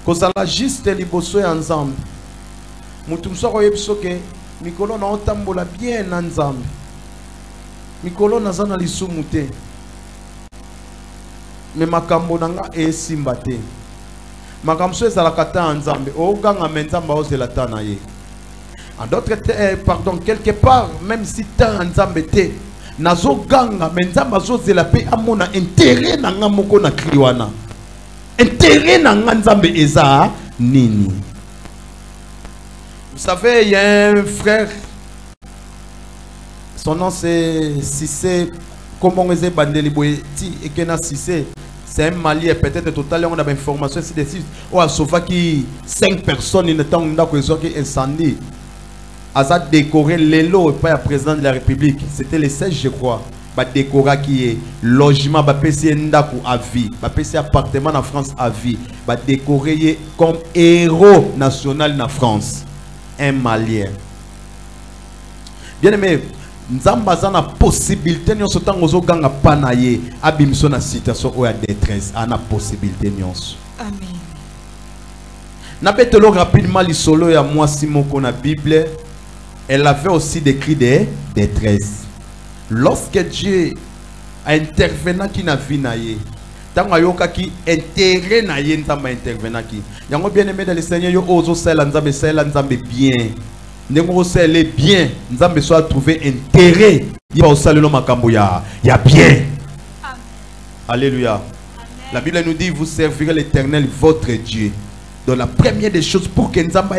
que ça la juste liboso ya Nzambe. Mutumso ko yebiso ke mikolo na otambola bien na Nzambe. Mikolo nazana lisumu te. Me makambo nanga esimba te. Makambo ezalaka ta Nzambe oganga Nzambe ozela ta na ye. En d'autres pardon, quelque part même si ta Nzambe te nazo ganga Nzambe azozela pe amona intérêt nanga moko na kriwana. Intérêt nanga Nzambe eza nini? Vous savez, il y a un frère. Son nom c'est Sissé. Comment on dit Bandeli Boeti et Kena Sissé. C'est un Malien. Peut-être total on a des informations ici des sites. On a sauvé qui 5 personnes in le temps où ils ont incendie. Azad décoré l'élo et pas le président de la République. C'était le 16 je crois. Ba décora qui est logement ba PC ndaku à vie. Ba PC appartement en France à vie. Ba décoré comme héros national en France. Un Malien. Bien aimé, Nzamba zana possibilité nyonso tango zo ganga panaye abimso na situation ou ya détresse ana possibilité nyonso. Amen. Na betelo rapidement lisolo ya moi simoko na Bible, elle avait aussi des cris de détresse. Lorsque Dieu a intervenu qui na vie na ye, tango ayoka ki intérêt na ye Nzamba intervenant ki. Yango bien aimé dans le Seigneur yo ozo sela Nzambe bien. Nengo sela bien, Nzambe soit trouver intérêt. Il va au salut makambo ya bien. Amen. Alléluia. Amen. La Bible nous dit vous servirez l'Éternel votre Dieu. Donc la première des choses pour que Nzamba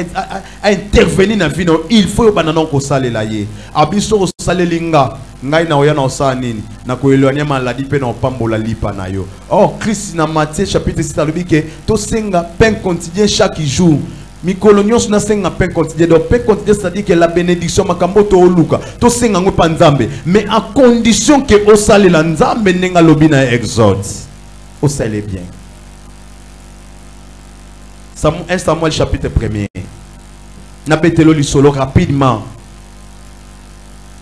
a intervenu dans la vie, il faut que ko sale la ye. Abiso sale linga, ngai na oya na osala nini, na ko éloigner maladie pe na pambola lipa na yo. Oh Christ na Matthieu chapitre 6 a dit que to senga pain quotidien chaque jour. Mikolo nyonso na senga pain quotidien. Donc pain quotidien c'est-à-dire que la bénédiction makambo to oluka, to senga ngo pa Nzambe, mais à condition que o sale la Nzambe nenga lobi na Exode. O sale bien. 1 Samuel chapitre 1er. Nabetelo lisolo rapidement.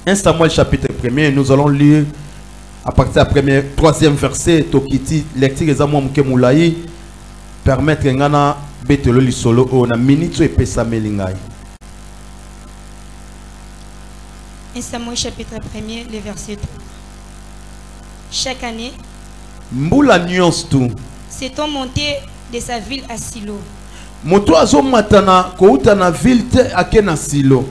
1 Samuel chapitre 1er, nous allons lire à partir du troisième verset. Tokiti lecture ezamo mke moulayi permettre ngana betelo lisolo o na minute epesa melingai. 1 Samuel chapitre 1er, le verset 3. Chaque année, mbula nyonso tu s'étant monté de sa ville à Silo. moto azomatana kouta na ville te ake na Silo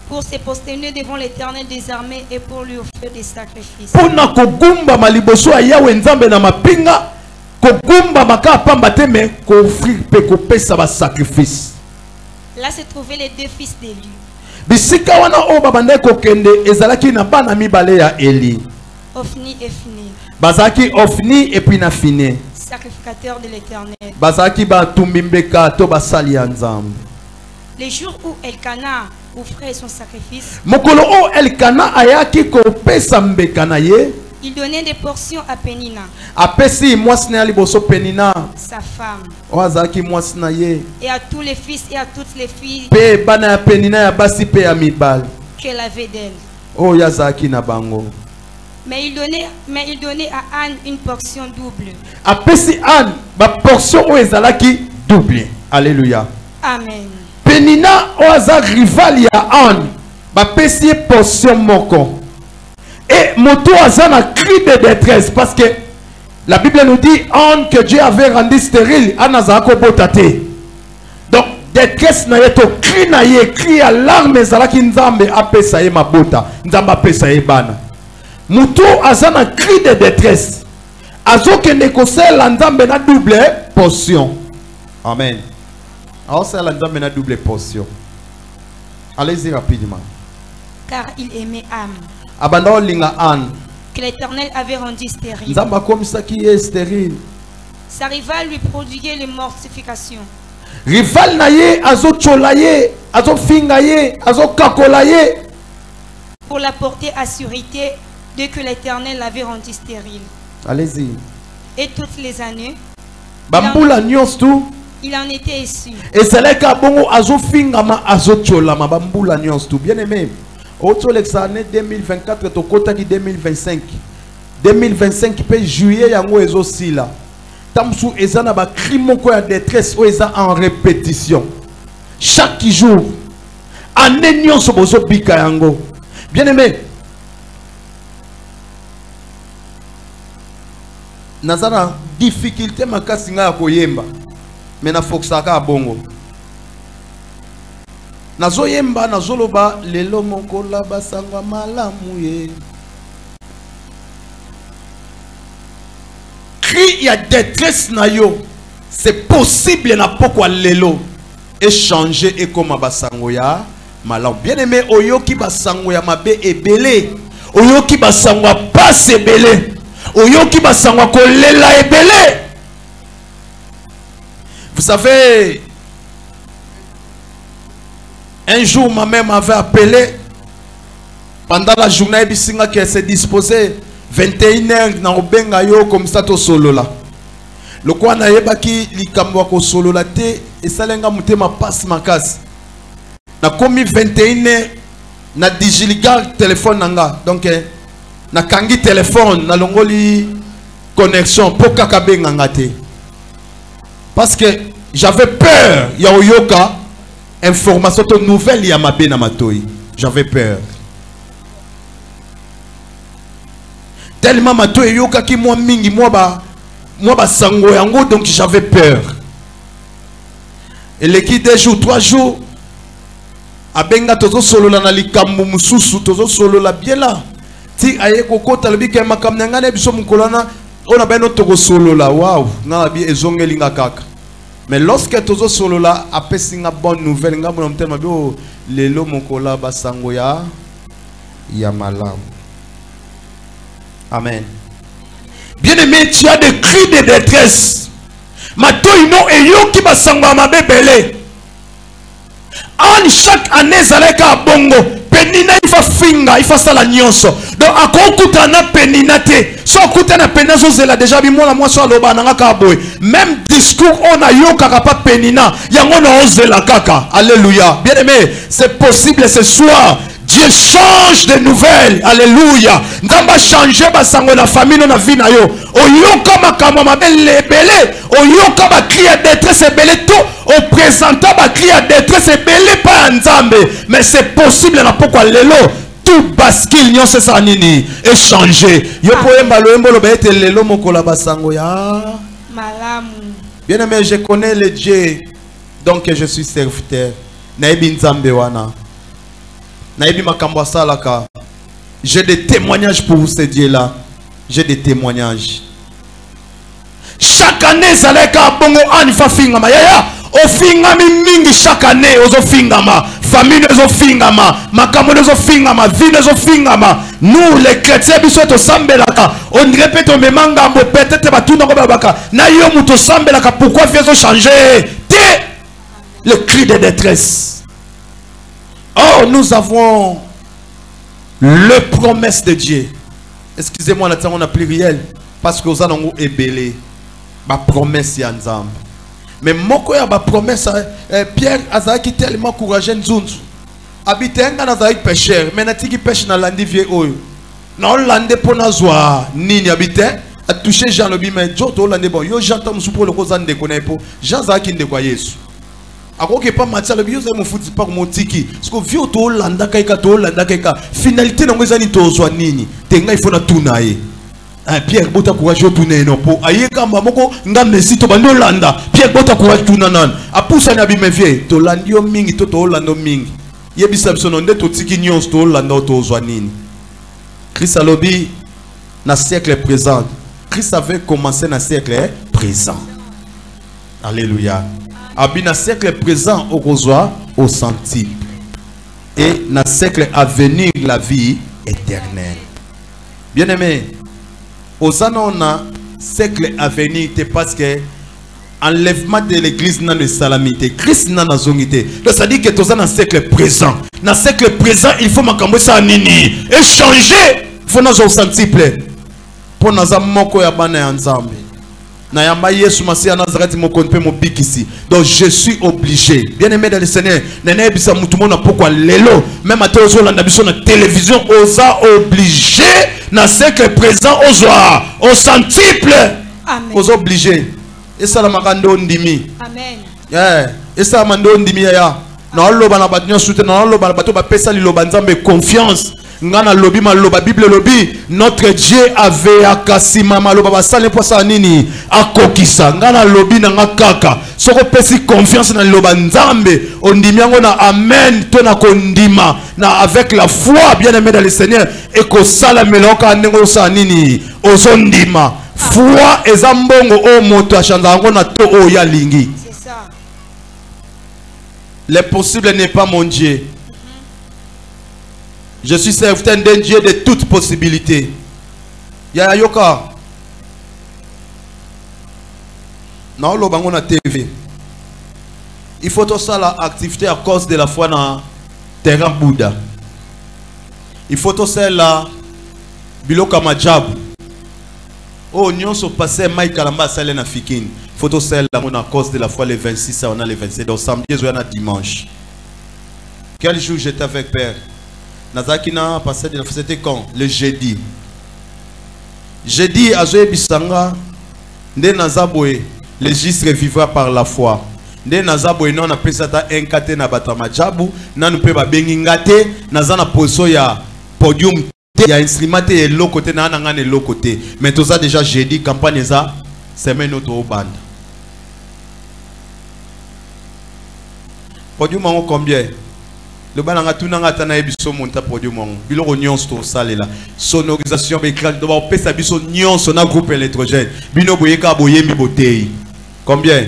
Pour se prosterner devant l'Éternel des armées et pour lui offrir des sacrifices. pona kogumba maliboso ya Yawe nzambe na mapinga kogumba maka pamba te me ko offrir pe ko pesa ba sacrifice. Là se trouvaient les deux fils d'Élie. Bisika wana o babande ko kende ezalaki na bana mibale ya Eli. Ophni et Phiné. Bazaki Ophni et puis na Phiné. Sacrificateurs de l'Éternel. Bazaki ba tumbimbeka to basali ya nzambe. Les jours où Elkana offrait son sacrifice, mokolo o Elkana ayaki ko pesa mbeka na ye, il donnait des portions à Pénina, apesi mwasi na liboso Penina sa femme, o azaki mwasi na ye, et à tous les fils et à toutes les filles pe bana ya Penina ya basi pe ya mibali qu'elle avait d'elle. o yazaki na bango. Mais il donnait à Anne une portion double. Apesi Anne ba portion o ezalaki double. Alléluia. Amen. Penina o aza rival ya Anne ba pesi ye portion moko. Et moto aza na cri de détresse parce que la Bible nous dit Anne que Dieu avait rendu stérile, Anne azako botate. Donc détresse na ye to cri na ye, cri à larmes ezalaki nzambe apesa ye mabota, nzambe apesa ye bana. Mutu azana cri de détresse. Azokende kosela nzambe na double portion. Amen. Alors c'est la nzambe na double portion. Allez-y rapidement. Car il aimait Anne, Abanda linga Anne. que l'Éternel avait rendu stérile. Nzamba comme ça qui est stérile. Sa rivale lui prodiguait les mortifications. Rival na ye azo cholaye, azo fingaye, azo kakolaye. Pour la porter à sûreté dès que l'Éternel l'avait rendu stérile. Allez-y. Et toutes les années, Bambula nyos tout. il en était issu. Et c'est là que bongo azo fingama azo cholama bambula nyos tout. Bien aimé. Autre l'exannée 2024 to kota ki 2025. 2025 pe juillet yango ezo sila. Tamsou ezana ba crime ko ya détresse o eza en répétition. Chaque jour. Année nyonso bozo bika yango. Bien aimé. Nazana difficulté makasi nga ya koyemba mais na foksaka bongo nazoyemba nazoloba lelo mokola basangwa malamu ye cri ya détresse na yo c'est possible na pokwa lelo échanger et comme basango ya malamu. Bien aimé oyoki basango ya mabe ebele oyoki basango passe ebele oyoki basangwa kolela ebele. Vous savez, un jour ma mère m'avait appelé pendant la journée bisinga qu'elle s'est disposée 21h na obenga yo comme ça to solo là. Le quoi na yebaki likambo ko solo la te esalenga mutema passe makasi. Na komi 21h na digiliga téléphone nanga donc na kangi téléphone na longoli connexion pour kakabenga ngate parce que j'avais peur ya oyoka information to nouvelle ya mabe na matoi. J'avais peur tellement matoi yoka ki moi mingi moi ba sango yango donc j'avais peur. Et les qui 2 jours 3 jours abenga tozo solo na likambo mususu tozo solo la bien là. Si aye kokota lobi ke makamna ngane biso mukolana ona beno toko solo la waouh na bi ezongelinga kaka. Mais lorsque tozo solo la apesinga bonne nouvelle nga mona mtema bio lelo mokola basango ya malamu. Amen. Bien aimé, tu as des cris de détresse. Matoi no eyoki basango ya mabebele. En chaque année zaleka bongo Penina il va finga, il va ça la nyonso. Donc à quoi na Penina te. So kuta na Penina zo zela déjà bi moi la moi so loba nanga ka boy. Même discours on a yo kaka pa Penina, yango na ozela kaka. Alléluia. Bien aimé, c'est possible ce soir. Dieu change de nouvelles. Alléluia. Ndamba changer basango na famille na vie na yo. Oyoka makama mabele belé. Oyoka ba cri de détresse belé to. Au présentant ba cri de détresse belé pas nzambe. Mais c'est possible na pourquoi lelo. Tout tout bascule nyonso ça nini échanger yo poemba loembo lo ba ete lelo mokola basango ya Malamu. bien aimé je connais le Dieu donc je suis serviteur naibi nzambe wana naibi makambo salaka j'ai des témoignages pour ce Dieu là j'ai des témoignages chaque année zaleka bongo anifa fingama yaya ofingami mingi chaque année ozofingama famille ozofingama makambo ozofingama vie ozofingama nous les chrétiens biso to sambelaka on répète on memanga peut-être batuna ko babaka na yo muto sambelaka pourquoi vie zo changer le cri de détresse. Oh, nous avons le promesse de Dieu. Excusez-moi, on a pluriel parce que nous avons ébélé ma promesse yanzam. Mais moko ya ba promesse Pierre azaki tellement courageux nzunzu. Habitenga na zaik pêcheur, mais na tiki pêche na landi vie oyo. Na lande pona zwa nini habite a touché Jean lobi mais joto lande bon yo j'entends musupo le kozande konepo. Jean zaki ndekwa Yesu. Akoke pas matia le biose mo futi pas mo tiki. Parce que vieux to landa kaika to landa kaika. Finalité na ngeza ni to zwa nini. Tenga il faut na tunaye. Pierre bota courage tourner non po aye kamba moko nga mesi to bando landa Pierre bota courage tourner nan apusa na bi me vie to landio mingi to lando mingi yebisa biso nde to tiki nyons to landa to zwa nini. Christ alobi na siècle présent. Christ avait commencé na siècle présent. Alléluia. Abi na siècle présent au kozwa au centuple et na siècle à venir la vie éternelle. Bien aimé, aux années siècle à venir parce que enlèvement de l'église n'a de salamité Christ n'a pas zongité. Donc ça dit que tous dans siècle présent. Dans siècle présent il faut makambo ça nini échanger. Faut nous au centuple pour nous amoko ya bana ensemble. Na yamba Yesu Masia Nazareth mo konpe mo bikisi. Donc je suis obligé. Bien aimé dans le Seigneur, nene bisa mutu mona pourquoi lelo même à tozo landa biso na télévision osa obligé na siècle présent ozoa au centuple. Amen. Aux obligés. Et ça la makando ndimi. Amen. Yeah. Et ça mando ndimi ya. Na loba na batnyo soute na loba na bato ba pesa liloba nzambe confiance. Ngana lobi maloba Bible lobi notre Dieu avait akasima maloba basale po sa nini akokisa ngana lobi na ngakaka soko pesi confiance na loba nzambe ondimi yango na amen to na kondima na avec la foi bien aimé dans le Seigneur et ko sala meloka ndengo sa nini ozondima foi ezambongo o moto achanda ngo na to o ya lingi. C'est ça. L'impossible n'est pas mon Dieu. Je suis serviteur d'un Dieu de toutes possibilités. Yaya yoka. Non, le bango na TV. Il faut tout ça l'activité à cause de la foi dans terrain Bouddha. Il faut tout ça la biloka majab. Oh, nous sommes passés Mike Kalamba Salé na Fikin. Il faut tout ça la à cause de la foi les 26 on a les 27 donc samedi et dimanche. Quel jour j'étais avec Père? Nazakina passé de la c'était quand le jeudi. Jeudi à Zoé Bissanga, Nde Nazaboé, le registre vivra par la foi. Nde Nazaboé non appelle ça un kate na batama jabu, na nous peut ba bengingate, nazana poso ya podium, ya instrument et l'autre côté na ngane l'autre côté. Mais tout ça déjà jeudi campagne ça semaine auto band. Podium en combien? Le bananga tunanga tana ebiso monta podium mon biloko nyonso to salela sonorisation écran doba pesa biso nyonso na groupe électrogène bino boyeka boyembi botei combien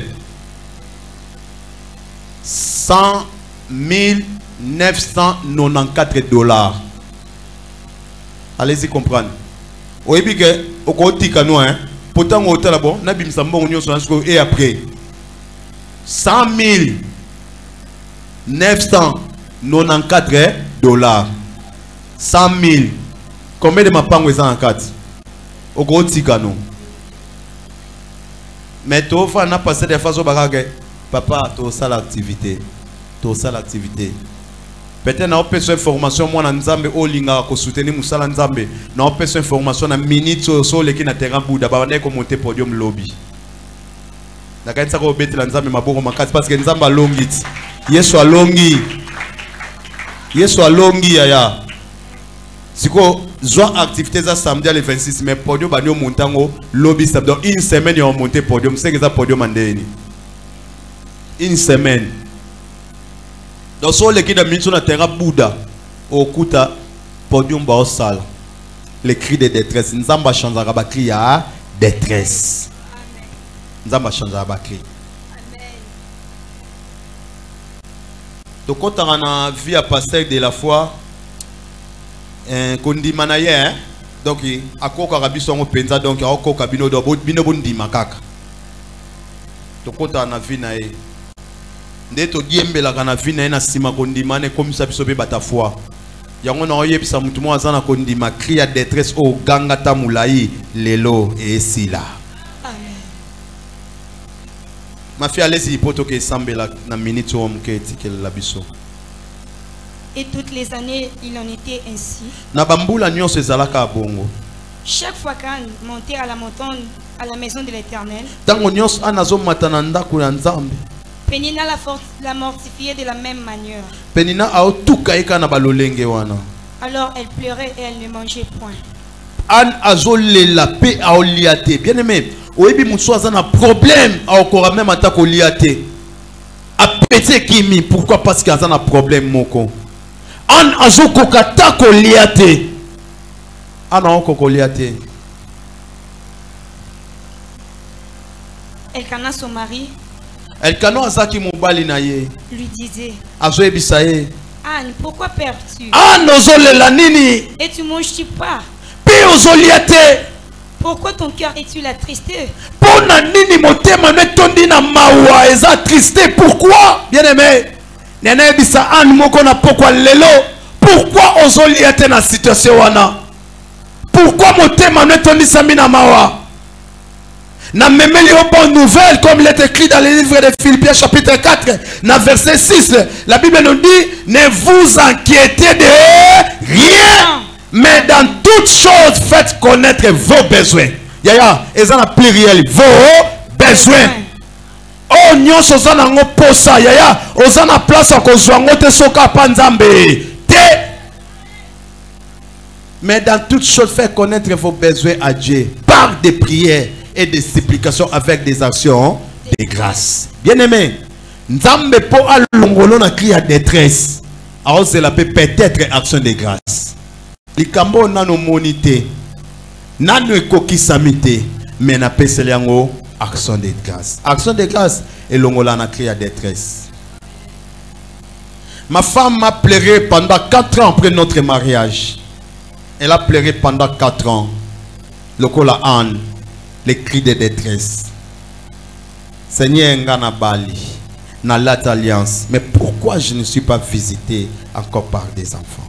100 994 $. Allez-y comprendre oyebi ke okotika no hein pourtant otala bon na bimisa mbongo nyonso et après 100 994 $. 100 000. Combien de ma pango est en 4? Au gros tigano. Mais tu as passé des fois au bagage. Papa, tu as ça l'activité. Tu as ça l'activité. Peut-être que tu as une information. Moi, je suis soutenir Moussala Nzambe. Je suis une information. Je minute sur le qui na terrain Bouddha. Je vais monter podium lobby. Je vais monter Nzambe parce que Nzambe a longi. Yesu alongi. Yesu alongi yaya. Si vous avez activité ça samedi le 26, mais podium va nous monter lobby samedi. Une semaine, ils ont monté podium. C'est que ça podium mandé. Une semaine. Donc, sur l'équipe de mission de terre Bouddha, au Kuta, podium va au salle. Les cris de détresse. Nous avons changé à cri à détresse. Nous avons changé à cri. Donc, quand on a vu à passer de la foi, kondi manaye donc akoko kabiso ngo penza donc akoko kabino do bino bondi makaka to kota na vina e ndeto diembela kana vina na sima kondi mane comme ça biso be batafoi yango na oyebisa mutu mo azana kondi ma cri ya détresse o ganga tamulai lelo e sila amen ma fille allez-y poto ke sambela na minute o mketi ke la biso. Et toutes les années, il en était ainsi. Chaque fois qu'Anne montait à la montagne, à la maison de l'Éternel, Pénina la mortifiait de la même manière. Alors elle pleurait et elle ne mangeait point. Anne azole la paix à oliate. Bien aimé, oebi musoza na problème à okora même attaque oliate. A pété kimi, pourquoi? Parce qu'il y a un problème moko. An azoko katako liate. An azoko liate. Elkana son mari. Elkana azaki mobali na ye. Lui disait. Azoe bisaye. Anne, pourquoi perds-tu? Anne ozole la nini. Et tu manges-tu pas? Pe ozoliate. Pourquoi ton cœur est-il attristé? Pona nini motema netondi na mawa eza triste. Pourquoi? Bien aimé. Pourquoi ozoliate na situation wana? Pourquoi motema netondi samina mawa? Na memeli au bonne nouvelle comme il est écrit dans le livre de Philippiens chapitre 4 na verset 6. La Bible nous dit ne vous inquiétez de rien, mais dans toutes choses faites connaître vos besoins. Yaya, ezana pluriel vos besoins. Oh nyonso zana ngo posa yaya ozana place akozwa ngo te soka panzambe te. Mais dans toutes choses faites connaître vos besoins à Dieu par des prières et des supplications avec des actions de grâce. Bien aimé, nzambe po alongolo na cri à détresse. Alors c'est la peut-être action de grâce. Likambo nano monité nano ekokisamite mais na peseli yango action de grâce. Action de grâce et l'ongola na cri à détresse. Ma femme m'a pleuré pendant 4 ans après notre mariage. Elle a pleuré pendant 4 ans. Le kola Anne, les cris de détresse. Seigneur ngana bali na l'alliance. Mais pourquoi je ne suis pas visité encore par des enfants?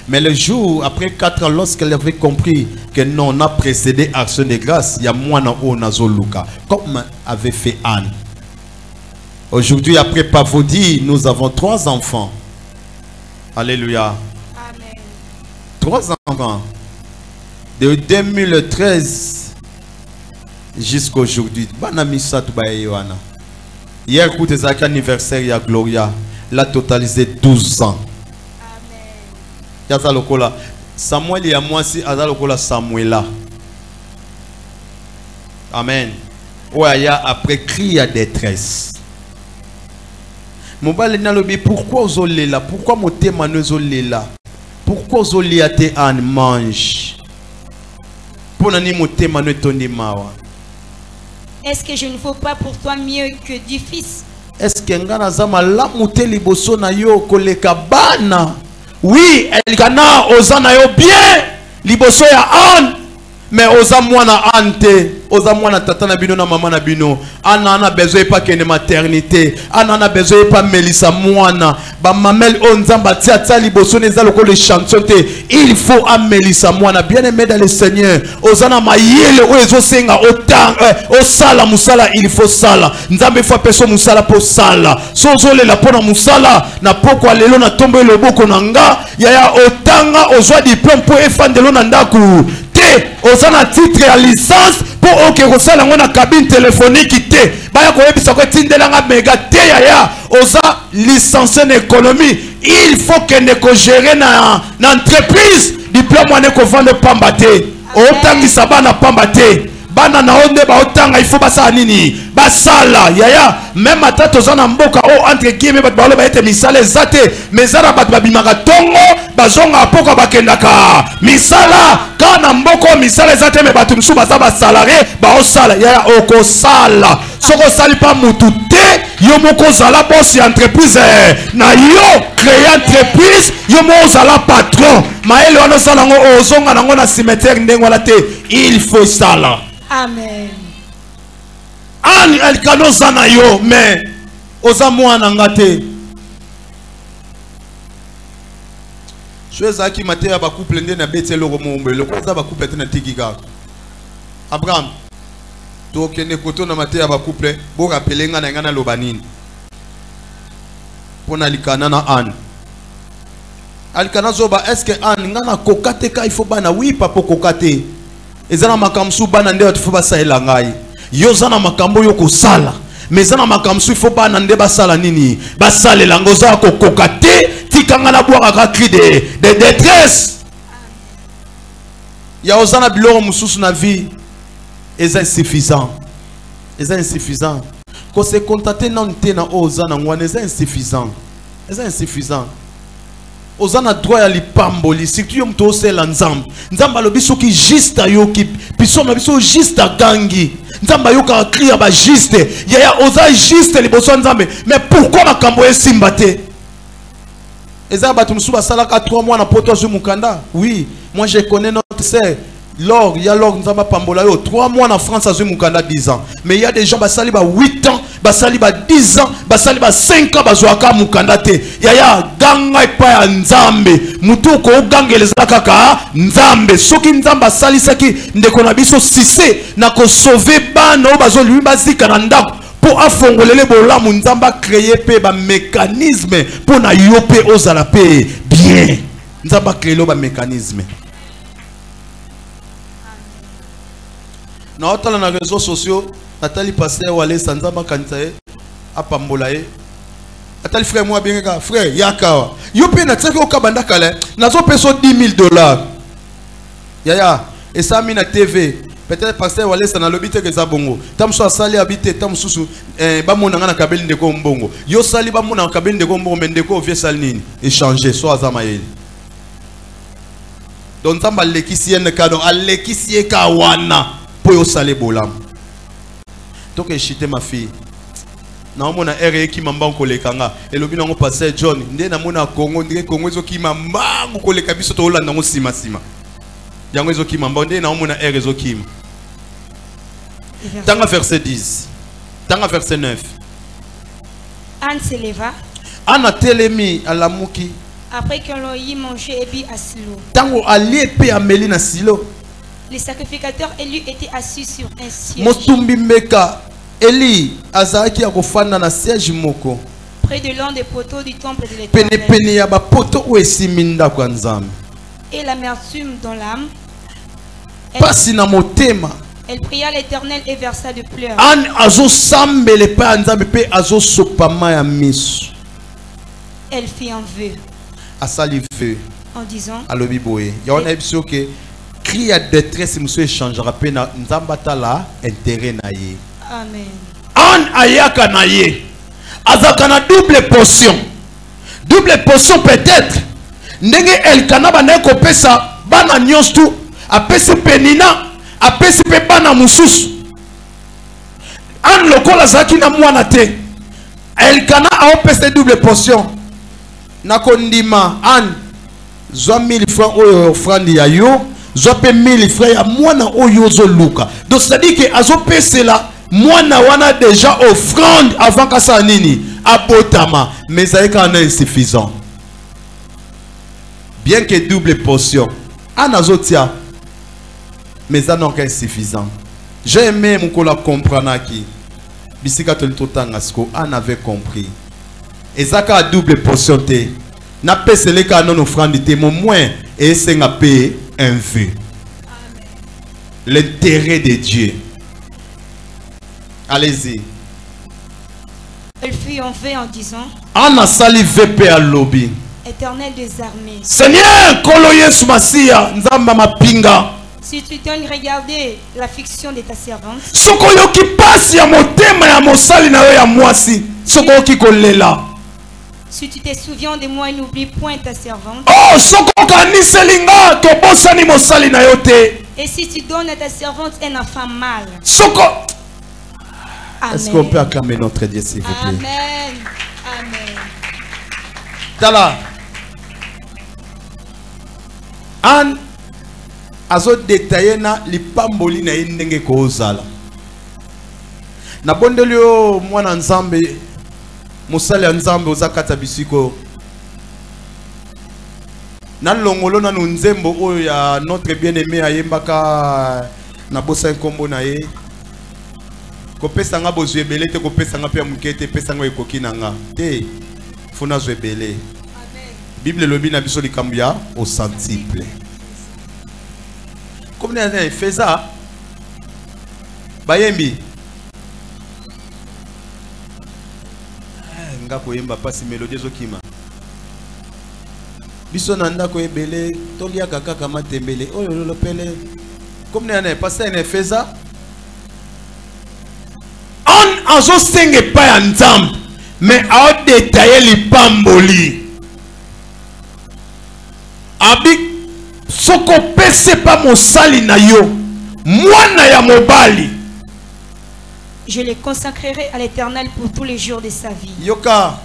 Mais le jour après 4 ans, lorsqu'elle avait compris que non, on a précédé action de grâce, il y a moi Luka, comme avait fait Anne. Aujourd'hui, après Pavodi, nous avons 3 enfants. Alléluia. Amen. 3 enfants. De 2013 jusqu'à aujourd'hui. Hier, écoutez, anniversaire, il y a Gloria. Elle a totalisé 12 ans. Lokola Samuel et moi si Azalokola Samuela. Amen. Ouais, après cri à détresse. Mobile nalobi pourquoi ozolela? Pourquoi motema nozolela? Pourquoi ozoliate an mange? Ponani motema no tondi mawa. Est-ce que je ne vaux pas pour toi mieux que du fils? Est-ce que ngana zama la muteli boso na yo koleka bana? Oui, Elkana ozana yo bien liboso ya Anne, mais oza mwana ante, oza mwana tata na bino na mama na bino. Ana ana besoin pas que maternité, ana ana besoin pas melisa mwana. Ba mamel onzamba tia tia liboso neza loko le chanson te. Il faut amelisa mwana. Bien aimé dans le Seigneur, ozana mayele o ezo senga autant o sala musala il faut sala. Nzambe faut peso musala po sala. Sozole la pona musala na poko lelo na tombe loboko nanga yaya otanga ozwa diplôme po efandelo na ndaku. Te osana titre ya licence pour oke kosala ngo na cabine téléphonique te baya koyebisa ko tindelanga mega te yaya oza licencié en économie il faut que ne ko gérer na entreprise diplôme wane ko vendre pamba te otangisa bana pamba te bana na onde ba otanga il faut basala nini basala yaya même ata tozana mboka o entre guillemets bat balo ba ete misala ezate mezara bat babimaka tongo bazonga poko bakendaka misala kana mboko misala ezate me batu msu baza ba salarié ba osala yaya okosala soko sali pa mutu te yo moko zala boss entreprise na yo créer entreprise yo mo zala patron maele wana sala ngo ozonga nango na cimetière ndenge wala te il faut sala. Amen. An Elkana zana yo mais oza mwana ngate. Choisa ki maté ba couple ndé na betelo ko mombe le ko za ba couple tena tikika. Abraham to kene koto na maté ba couple bo rappeler nga na ngana lobanini. Pona likana na an. Alkana zoba est-ce que an ngana kokate ka il faut bana oui papa kokate. Ezana makamsu bana nde batu ba saela ngai yo zana makambo yo kosala mais zana makamsu faut bana nde basala nini basalela ngoza ko kokate tikanga na bwaka ka cri de détresse ya ozana biloro mususu na vie est insuffisant ko se contenter non te na ozana ngwana est insuffisant ozana droit ya lipamboli surtout yo mto osela nzamba alobi soki juste ayoki biso na biso juste gangi nzamba yoka cria ba juste ya oza juste liboso nzambe mais pourquoi makambo esimba te eza batu musu basalaka 3 mois na poto zo mukanda oui moi je connais notre sœur Lors, il y a lors nzamba pambola yo 3 mois en France à mukanda 10 ans mais il y a des gens basali ba 8 ans basali ba 10 ans basali ba 5 ans bazwaka mukanda te ya ganga pa ya nzambe mutu ko gangeleza kaka nzambe soki nzamba sali saki ndeko na biso sise na ko sauver bana bazo lui bazika na ndako pour afongolele bolamu nzamba créer pe ba mécanisme pour na yo pe ozala pe bien nzamba créer ba mécanisme. Na otala na réseaux sociaux Nathalie Pasteur wale sanzamba kantae apambolae Nathalie frère moi bien ka frère yakawa yo pe na tsaki okabanda kale nazo peso $10,000 yaya et ça mina TV peut-être Pasteur wale sana lobite ke za bongo tamso asali habite tamsusu ba monanga na kabeli ndeko mbongo yo sali ba monanga kabeli ndeko mbongo mendeko vie sali nini échanger so azama yeli donc tamba lekisi en ka donc alekisi ka wana pour yo salé bolam donc chité ma fille na mona ere ki mamba ko lekanga elobi nango passer John nde na mona Congo ndike Congo ezo ki mamba ko leka biso to olanda ngo sima yango ezo ki mamba nde na mona ere ezo ki tanga verset 10 tanga verset 9 Anne se leva Anna telemi alamuki après que l'on y mangé et bu à Silo tango ali pe ameli na Silo. Les sacrificateurs élus étaient assis sur un siège. Motumbi mbeka Eli azaki akofanda na siège moko. Près de l'un des poteaux du temple de l'Éternel. Pene pene ya ba poto oesiminda kwa nzambe. Et l'amertume dans l'âme. Pasi na motema. Elle pria l'Éternel et versa de pleurs. An azo sambele pa nzambe pe azo sopama ya misu. Elle fit un vœu. Asali vœu. En disant. Alobi boye. Ya ona ebiso ke cri à détresse monsieur échangera pe na nzambata la intérêt na ye. Amen. An ayaka na ye. Azaka na double portion peut-être. Ndenge Elkana bana ko pesa bana nyonstu apesi penina apesi pe bana mususu. An lokola zaki na mwana te. Elkana a opesa double portion. Nakondima an zo 1000 francs oyo offrande ya yo. Zope 1000 frères ya mwana oyo zo luka. Donc ça dit que azo pesela mwana wana déjà offrande avant ka sa nini abotama mais ça est quand insuffisant. Bien que double portion anazotia mais ça non insuffisant. J'ai aimé mon kola comprendre qui bisika tolitotanga sko an avait compris. Et ça ka double portion te na pesele ka non offrande te mon moins et c'est ngapé un vœu. l'intérêt de Dieu. Allez-y. Elle fut enlevée en disant: Anna sali VP à lobby. Éternel des armées, Seigneur, kolo Yesu Masia, nzamba mapinga. si tu donnes regarder l'affliction de ta servante, Sokoyo ki pasi ya motema ya mosali na yo ya mwasi. Sokoyo ki kolela. si tu te souviens de moi et n'oublie point ta servante, Oh, soko kaniselinga to bosani mosali na yo te. et si tu donnes à ta servante un enfant mâle. Soko. Amen. Est-ce qu'on peut acclamer notre Dieu s'il vous plaît? Amen. Amen. Tala. An azo détaillé na lipamboli na ndenge ko ozala. Na bondeli yo mwana nzambe musali ya nzambe ozakata bisiko. Na longolo na nzembo oyo ya notre bien-aimé ayembaka na bosa nkombo na ye. Kopesa nga bozwe belé te kopesa nga pe mukete pesa nga ekoki na nga. Te funa zwe belé. Bible lobi na biso likambo ya au centuple. Comme nous avons fait ça, bayembi. Nga koyemba pasi mélodie zokima. Biso nanda ko ebele tolia kaka matembele. Oh lolo pele. Comme nous avons passé un fait ça. On azo senge pa ya nzambe, mais a détaillé li pamboli. Abi soko pese pa mosali na yo mwana ya mobali, Je le consacrerai à l'Éternel pour tous les jours de sa vie. yoka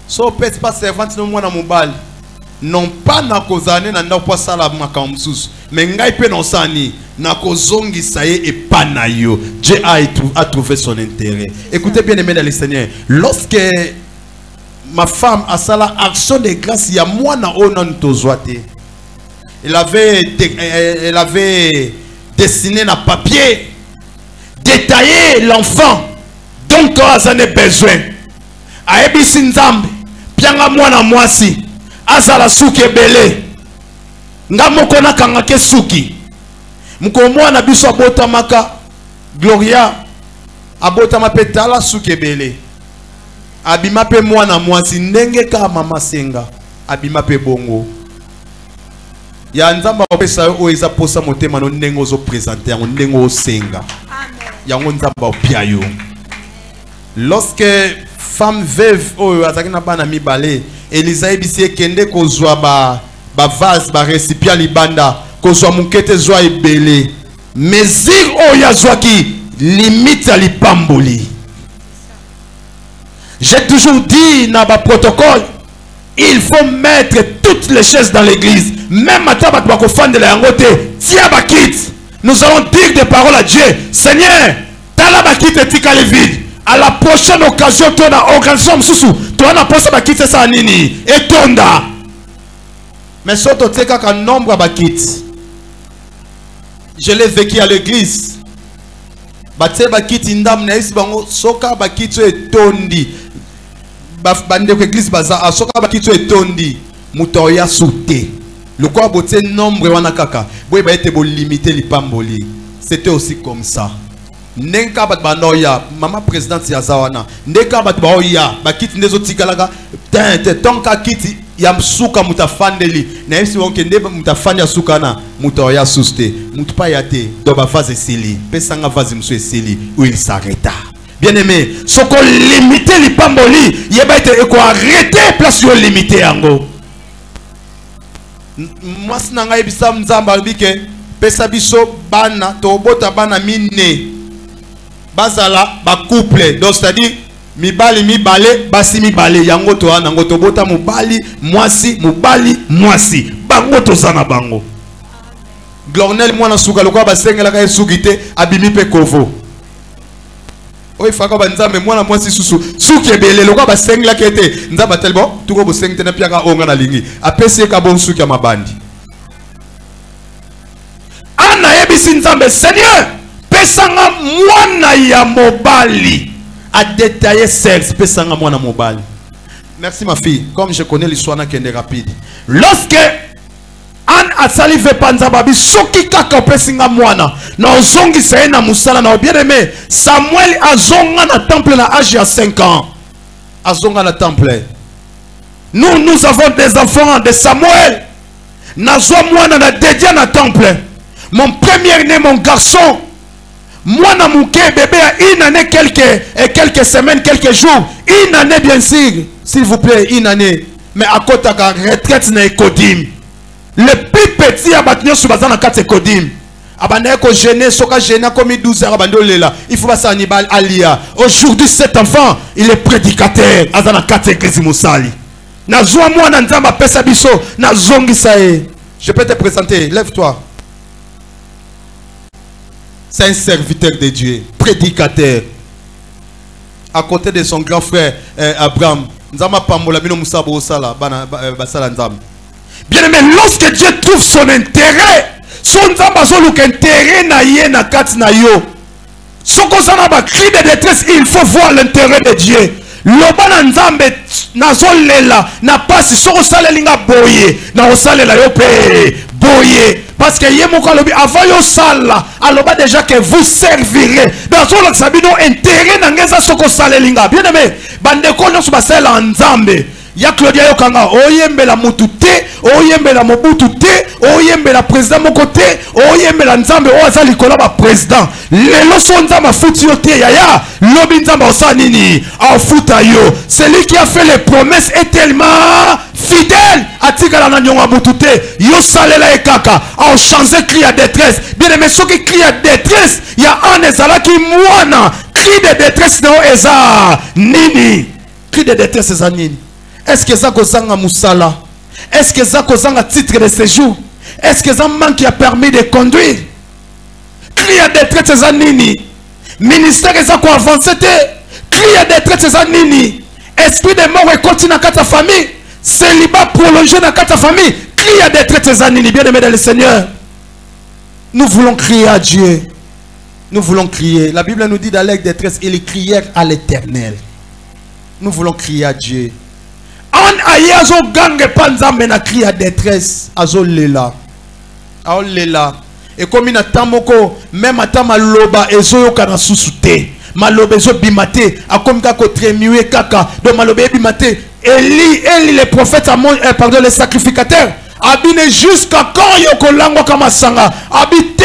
so pese pa servante no mwana mobali non pas na kozane na ndako sala makamsusu mais ngai pe non sani na kozongisa ye epa na yo. Dieu a trouvé son intérêt. Écoutez bien aimé dans le Seigneur, lorsque ma femme a sala action de grâce ya mwana o non tozwate, elle avait dessiné na papier, détaillé l'enfant dont on a besoin. Aebisi nzambe, pianga mwana mwasi, azala suki ebele. Nga moko na kanga ke suki. Mko mwana biso abotamaka, Gloria, abotama pe tala suki ebele. Abima pe mwana mwasi, ndenge ka mama senga, abima pe bongo. Ya nzamba opesa yo oeza posa motema no ndenge ozo présenter yango ndenge osenga. Amen. Yango nzamba opia yo. Lorsque femme veuve oyo azaki na bana mibale, Elisa ebisi ekende kozwa ba vase ba récipient libanda, kozwa mukete zwa ebele. Mesure oyo azwaki limite ya lipamboli. J'ai toujours dit dans ma protocole, il faut mettre toutes les chaises dans l'église. Même à nous allons dire des paroles à Dieu. Seigneur, à la prochaine occasion, tu as organisé ça nini et tonda. Mais surtout, tu as un nombre de je l'ai vécu à l'église. Bande ko église baza asoka bakito etondi mutoya souté le quoi boté nombre wana kaka boy ba ete bo limiter lipamboli. C'était aussi comme ça. Nenka bat banoya mama présidente ya zawana ndeka bat baoya bakiti ndezo tikalaka tente tonka kiti ya msuka mutafandeli na esi wonke ndeba mutafanya sukana mutoya souté mutupa yate do ba vaze sili pesanga vaze mso esili où il s'arrêta. Bien-aimé, ce qu'on limite les pamboli, il y a arrêter place où limiter yango. Moi si nanga ebisa mzamba bike pesa biso bana to bota bana mine bazala ba couple, donc c'est-à-dire mibali mibale basi mibale yango to ana ngo to bota mubali mwasi bango to zana bango. Glornel mwana suka lokwa basengela ka esugite abimi pe kovo. Oui, faka banzambe mwana mwasi susu suki ebele lokwa basengela kete nzamba telbo tuko bosengte na piaka onga na lingi apesi ka bon suki ya mabandi. Ana yebisi nzambe Seigneur pesanga mwana ya mobali a détaillé sexe pesanga mwana mobali. Merci ma fille, comme je connais l'histoire na kende rapide. Lorsque an asali ve panza babi soki kaka opesinga mwana na ozongi saye na musala na bien aimé Samuel azonga na temple na âge ya 5 ans azonga na temple. Nous avons des enfants de Samuel nazwa mwana na dédié na temple. Mon premier né, mon garçon, moi na mouké bébé a une année, quelques semaines, quelques jours, une année bien sûr, s'il vous plaît, une année. Mais à côté de la retraite na Ekodim, le plus petit a battu sur bazan na 4 Ekodim. Abandé ko gêné, soka gêné comme 12 heures abandé là. Il faut pas ça Hannibal Alia. Aujourd'hui cet enfant, il est prédicateur. Azana 4 églises Moussali. Na zwa moi na nzamba pesa biso na zongi sae. Je peux te présenter, lève-toi. C'est un serviteur de Dieu, prédicateur. À côté de son grand frère Abraham. Bien aimé, lorsque Dieu trouve son intérêt, son intérêt na ye na kat na yo. Sokosana ba cri de détresse, il faut voir l'intérêt de Dieu. Lobana nzambe nazolela na pasi sokosala linga boye na osalela yo pe boye. Parce que avant yo sala, aloba déjà que vous servirez. Dans son sabino intérêt n'angeza soko sale linga. Bien aimé, bande kono su basela nzambe. Ya Claudia yo kanga oyembe la mutute, oyembe la mobutu te, oyembe la président moko te, oyembe la nzambe o azali kola ba président. Lelo so nzamba futi yo te yaya, lobi nzamba osa nini, a futa yo. Celui qui a fait les promesses est tellement fidèle. Atika la nyonga mutute, yo salela e kaka, a changé cri à détresse. Bien aimé, ceux qui crient à détresse, il y a un ezala qui mouana, cri de détresse no eza nini. Cri de détresse eza nini. Est-ce que ça kozanga musala? Est-ce que ça kozanga titre de séjour? Est-ce que ça manque qui a permis de conduire? Cri à détresse eza nini. Ministère eza ko avancer te. Cri à détresse eza nini. Esprit de mort et continue dans ta famille. Célibat prolongé dans ta famille. Cri à détresse eza nini. Bien aimé dans le Seigneur. Nous voulons crier à Dieu. Nous voulons crier. La Bible nous dit dans l'air détresse, ils crièrent à l'Éternel. Nous voulons crier à Dieu. On aye azo gange panza mena cri à détresse azo lela et comme ina tamoko même atama loba ezo yoka na susute maloba ezo bimate akomi ka ko tremue kaka do maloba bimate Eli le prophète pardon les sacrificateurs abine jusqu'à quand yoko langwa kama sanga abite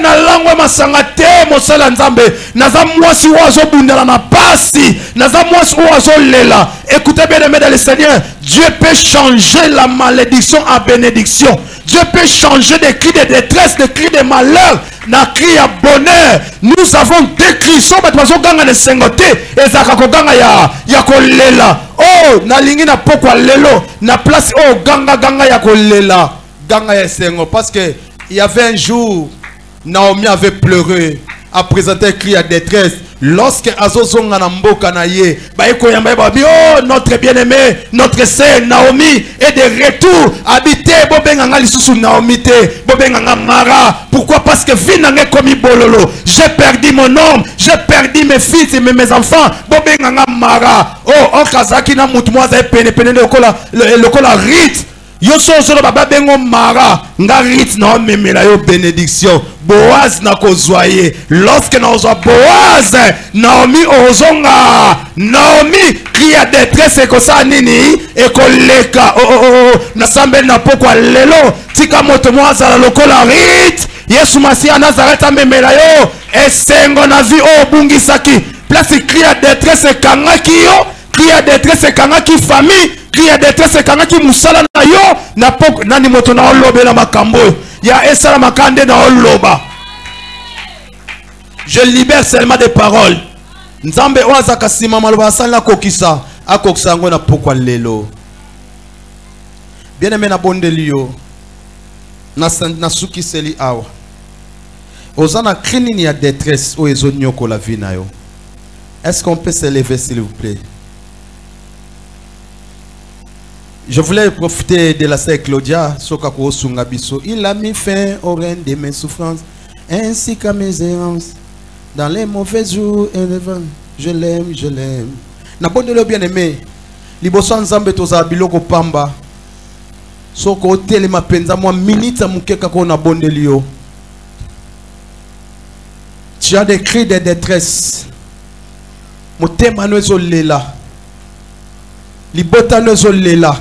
na langwa masanga te mosala nzambe naza mwasi wazo bundala na pasi naza mwasi wazo lela. Écoutez bien aimé dans le Seigneur, Dieu peut changer la malédiction en bénédiction. Dieu peut changer des cris de détresse, des cris de malheur, na cri à bonheur. Nous avons des cris soba bazo ganga ne sengote ezaka ko ganga ya ko lela. Oh na lingi na pokwa lelo na place oh ganga ya ko lela ganga ya sengo parce que il y avait un jour Naomi avait pleuré a présenté un cri à détresse lorsque azozonga na mboka na ye ba ekoyamba ba bi oh notre bien-aimé notre sœur Naomi est de retour habité bobenga nga lisusu Naomi te bobenga nga Mara. Pourquoi? Parce que vie nanga komi bololo, j'ai perdu mon homme, j'ai perdu mes fils et mes enfants bobenga nga Mara. Oh okazaki na mutu mwa za pene lokola rite yo so baba bengo Mara nga rite na memela yo bénédiction. Boaz na kozwaye lorsque na ozwa Boaz Naomi ozonga Naomi crie à détresse ekosa nini ekoleka na sambe na pokwa lelo tika moto mwaza lokola rite Yesu Masia Nazareth memela yo esengo na vie obungisaki place crie à détresse kangaki yo crie à détresse kangaki famille crie à détresse kangaki musala na yo na pok nani moto na olobela makambo ya esala makande na oloba. Je libère seulement des paroles. Nzambe oaza kasima maloba sala kokisa akokisa ngo na pokwa lelo. Bien aimé na bondeli yo na suki seli awa ozana crinini ya détresse o ezonyoko la vie na yo. Est-ce qu'on peut se lever s'il vous plaît? Je voulais profiter de la sœur Claudia Sokako Sungabiso. Il a mis fin au règne de mes souffrances ainsi qu'à mes errances. Dans les mauvais jours et les vents, je l'aime, je l'aime. N'a pas de le bien aimé. Liboso nzambe toza biloko pamba. Soko telema penza moi minute mukeka ko na bondelio. Tu as des cris de détresse. Motema no ezolela. Libota no ezolela.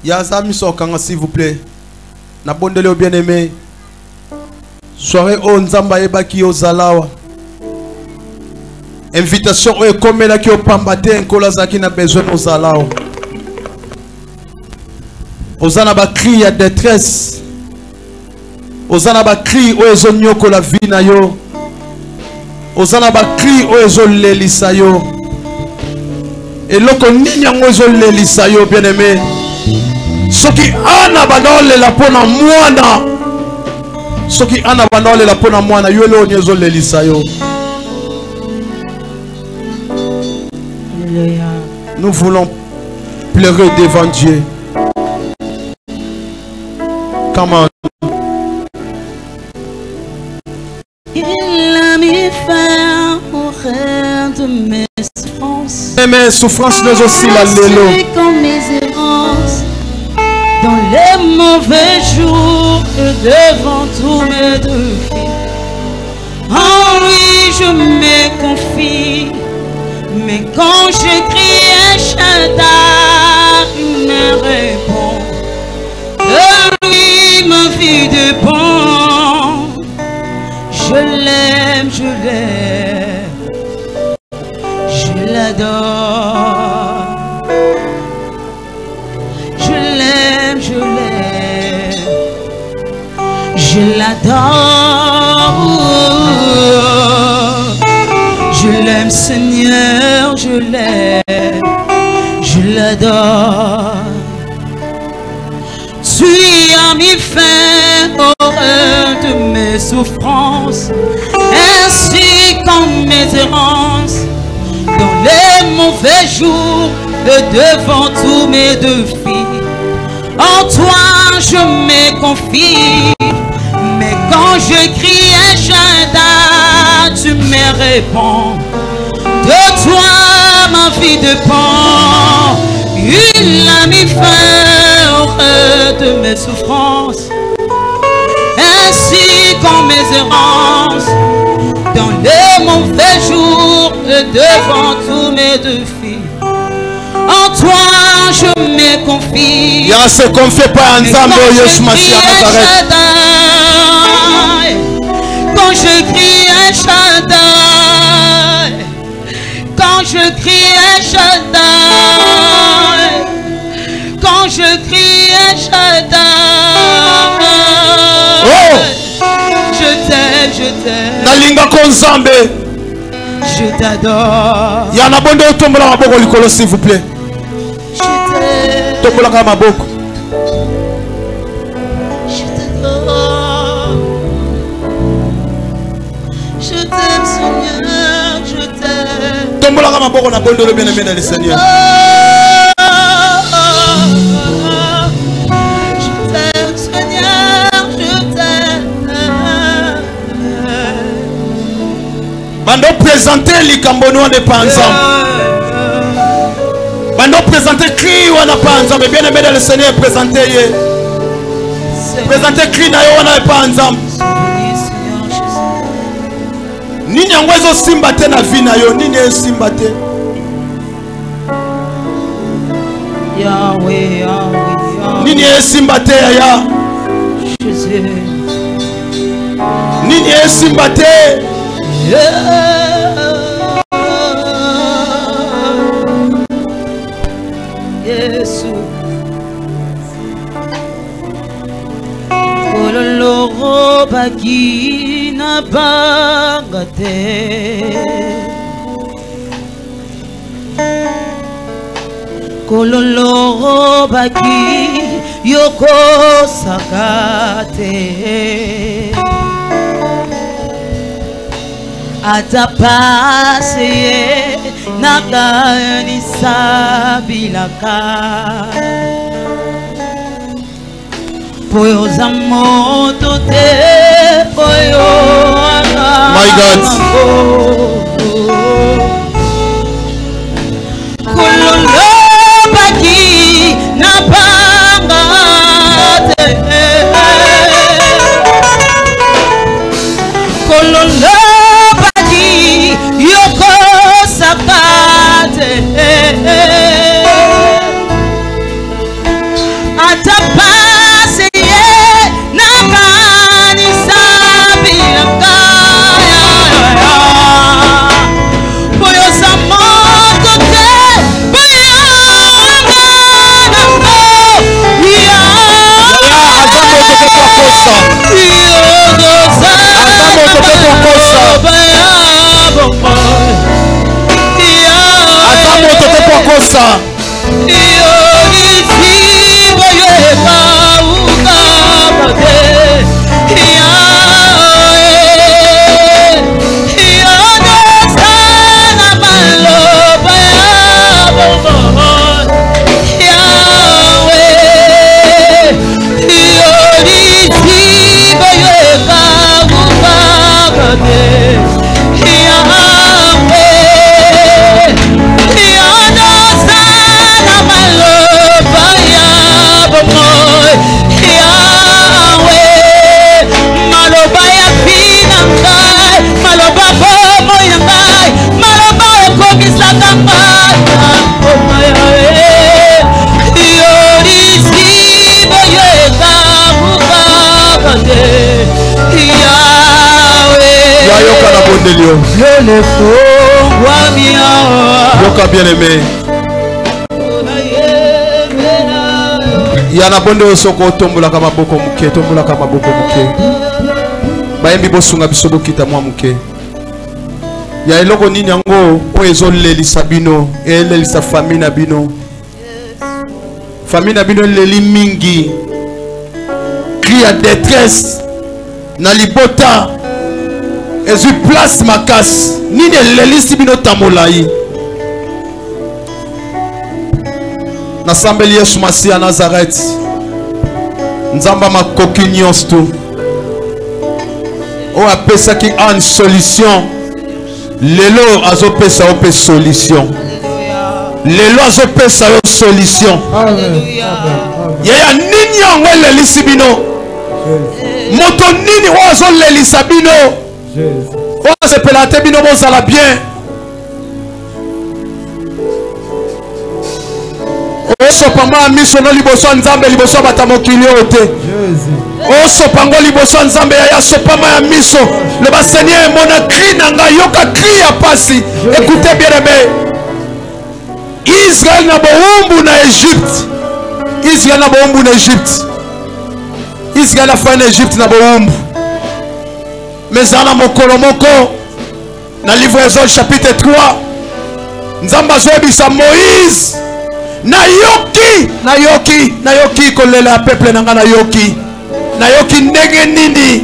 Yazami Sokanga, s'il vous plaît. Na bondele bien aimé. Soirée au Nzamba Ebaki au Zalawa. Invitation au Komela qui au Pambate Nkolazaki na besoin au Zalawa. Ozana ba cri ya détresse. Ozana ba cri o ezonyoko la vie na yo. Ozana ba cri o ezolelisa yo. Et loko ninyango ezolelisa yo bien aimé. Soki ana banole la pona mwana. Soki ana banole la pona mwana yolo nyezo lelisa yo. Nous voulons pleurer devant Dieu. Comment? Il a mis fin au rêve de mes souffrances. Mes souffrances nous aussi la lélo. Comme mes errances. Dans les mauvais jours et devant tous mes défis, en lui je me confie. Mais quand je crie un Shaddai, il me répond. De lui ma vie dépend. Je l'aime, je l'adore. Je l'adore, je l'aime Seigneur, je l'aime, je l'adore. Tu as mis fin au rêve de mes souffrances, ainsi qu'en mes errances, dans les mauvais jours et devant tous mes défis. En toi je me confie. Mais quand je crie un Shaddai, tu me réponds. De toi ma vie dépend. Il a mis fin au rêve de mes souffrances, ainsi qu'en mes errances, dans les mauvais jours et devant tous mes défis. En toi je me confie. Il y a ce qu'on fait pas ensemble. Quand je crie un Shaddai, quand je crie un Shaddai, quand je crie un Shaddai, je t'aime, je t'aime. Nalinga konzambe. Je t'adore. Il y a un bon de tombola maboko likolo s'il vous plaît. Je t'aime. Tombola maboko. Je t'adore. Je t'aime Seigneur, je t'aime. Tombola maboko na bondo le bien-aimé dans le Seigneur. Je t'aime Seigneur, je t'aime. Bando présenter likambono on n'est pas ensemble. Bando présenter cri on n'a pas ensemble. Bien-aimé dans le Seigneur, présenter. Présenter cri na yo on n'est pas ensemble. Nini angwezo simba te na vie na yo, nini simba te. Yahweh, Yahweh, Nini simba te ya. Jésus. Nini simba te. Yesu. Kololo baki na bangate. Kololo baki yoko sakate. Atapase nakani sabilaka. Poyoza moto te po My God. Yoka bien aimé. Yana bonde osoko tombola kama boko muke, tombola kama boko muke. Bayembi bosunga bisobo kita mwa muke. Ya eloko nini yango o ezolelisa bino, elelisa famille na bino. Famille na bino leli mingi. Cri à détresse na libota. Ezu place makas. Nini lelisi bino tamolai. Nasambeli Yesu Masihi ya Nazareth. Nzamba makoki nyonso tu. O apesaki une solution. Lelo azopesa ope solution. Lelo azopesa yo solution. Yaya nini yango lelisi bino. Moto nini o azolelisa bino. O azepelate bino bozala bien. Osopanga miso no liboso nzambe liboso batamokili ote. Osopango liboso nzambe ya sopama ya miso. Le bas Seigneur mon cri nanga yoka cri ya pasi. Écoutez bien aimé. Israël na boumbu na Égypte. Israël na boumbu na Égypte. Israël a fait en Égypte na boumbu. Mais en mokolo moko na livre Exode chapitre 3. Nzamba zobisa Moïse. Nayoki kolela peuple nanga nayoki ndenge nini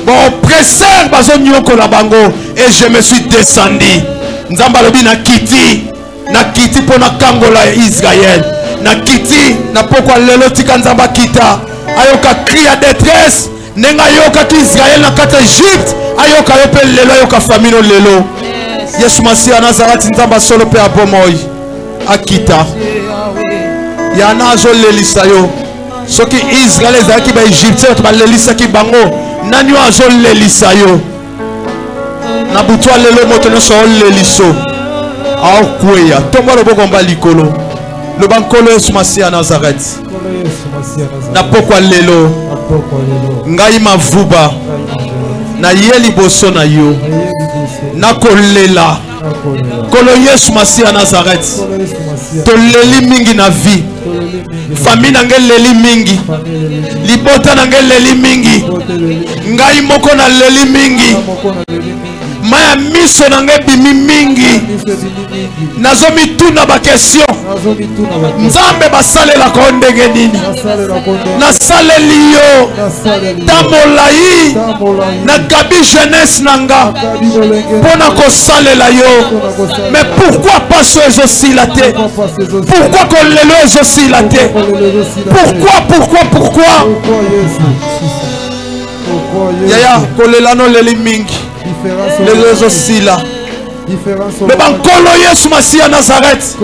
bon oppresseur bazo nyoko la bango et je me suis descendu. Nzamba lobi na kiti pona kangola Israël na kiti na pokwa lelo tika nzamba kita ayoka cri à détresse nenga yoka ki Israël na kata Égypte ayoka yo pe lelo ayoka famille lelo. Yesu Masihi ya Nazareth nzamba solo pe abomoi akita yana zo lelisa yo soki Israël ezaki ba Égyptien to ba lelisa ki bango nani azo lelisa yo na butwa lelo moto nyonso leliso akweya tomba loboko mba likolo le bankolo Yesu Masihi ya Nazareth na pokwa lelo ngai mavuba na ye liboso na yo na kolela kolo Yesu Masihi ya Nazareth to leli mingi na vie famille na ngel leli mingi libota na ngel leli mingi ngai moko na leli mingi maya miso na ngai bimi mingi nazomi tuna ba question nzambe basalela ko ndenge nini nasaleli yo tamolai na gabi jeunesse nanga pona kosalela yo mais pourquoi pas so ezosila te pourquoi kolelo ezosila te pourquoi Yaya kolelano leli mingi. Les oscilla. Mais bankolo Yesu Masiya Nazareth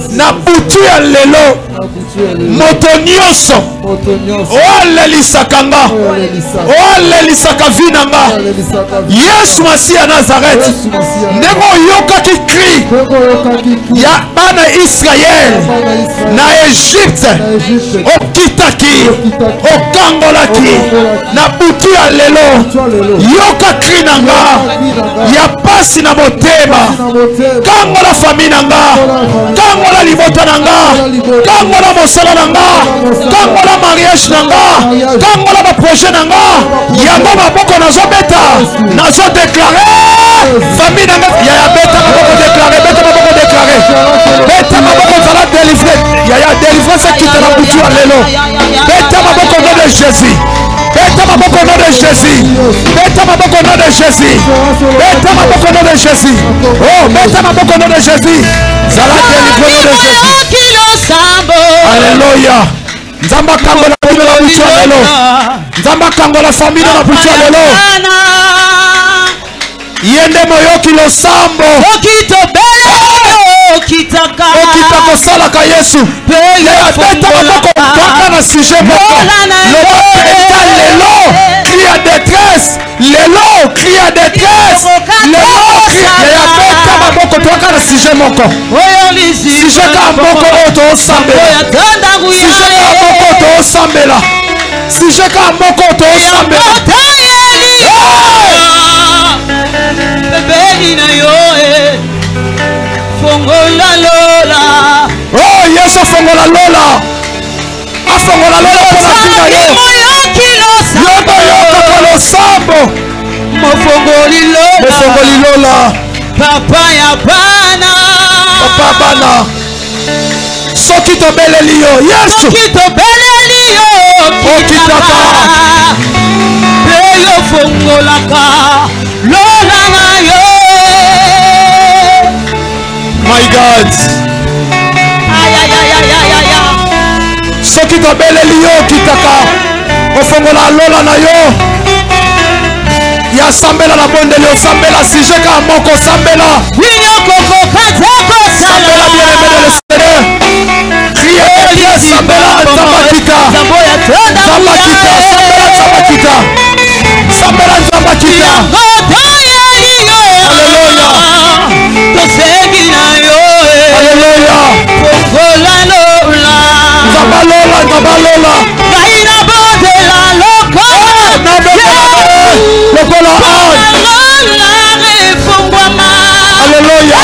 na butu ya lelo moto nyonso olelisaka nga olelisaka vi na nga Yesu Masiya Nazareth ndenge oyokaki cri ya bana Israel na Egypte okitaki okangolaki na butu ya lelo yoka cri na nga ya pasi na tema kangola famille nanga kangola libota nanga kangola mosala nanga kangola mariage nanga kangola ba projet nanga yango maboko nazo beta nazo déclarer famille nanga ya beta maboko déclarer beta maboko zala délivrer ya délivrance qui te la butu lelo beta maboko nom de Jésus beta maboko nom de Jésus beta maboko nom de Jésus beta maboko nom de Jésus oh beta maboko nom de Jésus zala délivré nom de Jésus alléluia nzamba kangola bino na butu lelo nzamba kangola famille na butu lelo yende moyoki losambo okitaka kosalaka Yesu beta maboko paka na sujet moko lobeta lelo cri à détresse lelo cri à détresse lelo cri ya beta maboko paka na sujet moko sujet ka moko oto osambela sujet ka moko oto osambela sujet ka moko oto osambela bebeli na yo fongola lola oh Yesu fongola lola afongola lola pona tina yo yoba yoka losambo mofongoli lola papa ya bana soki tobeleli yo Yesu okitaka pe yo fongolaka lola na yo my God soki tobeleli yo okitaka ofongola lola na yo ya sambela na bondeli osambela sujet ka moko sambela sambela bien-aimé de l'extérieur crier Dieu sambela nzambakita sambela nzambakita alléluia alléluia nzambalola lokola alléluia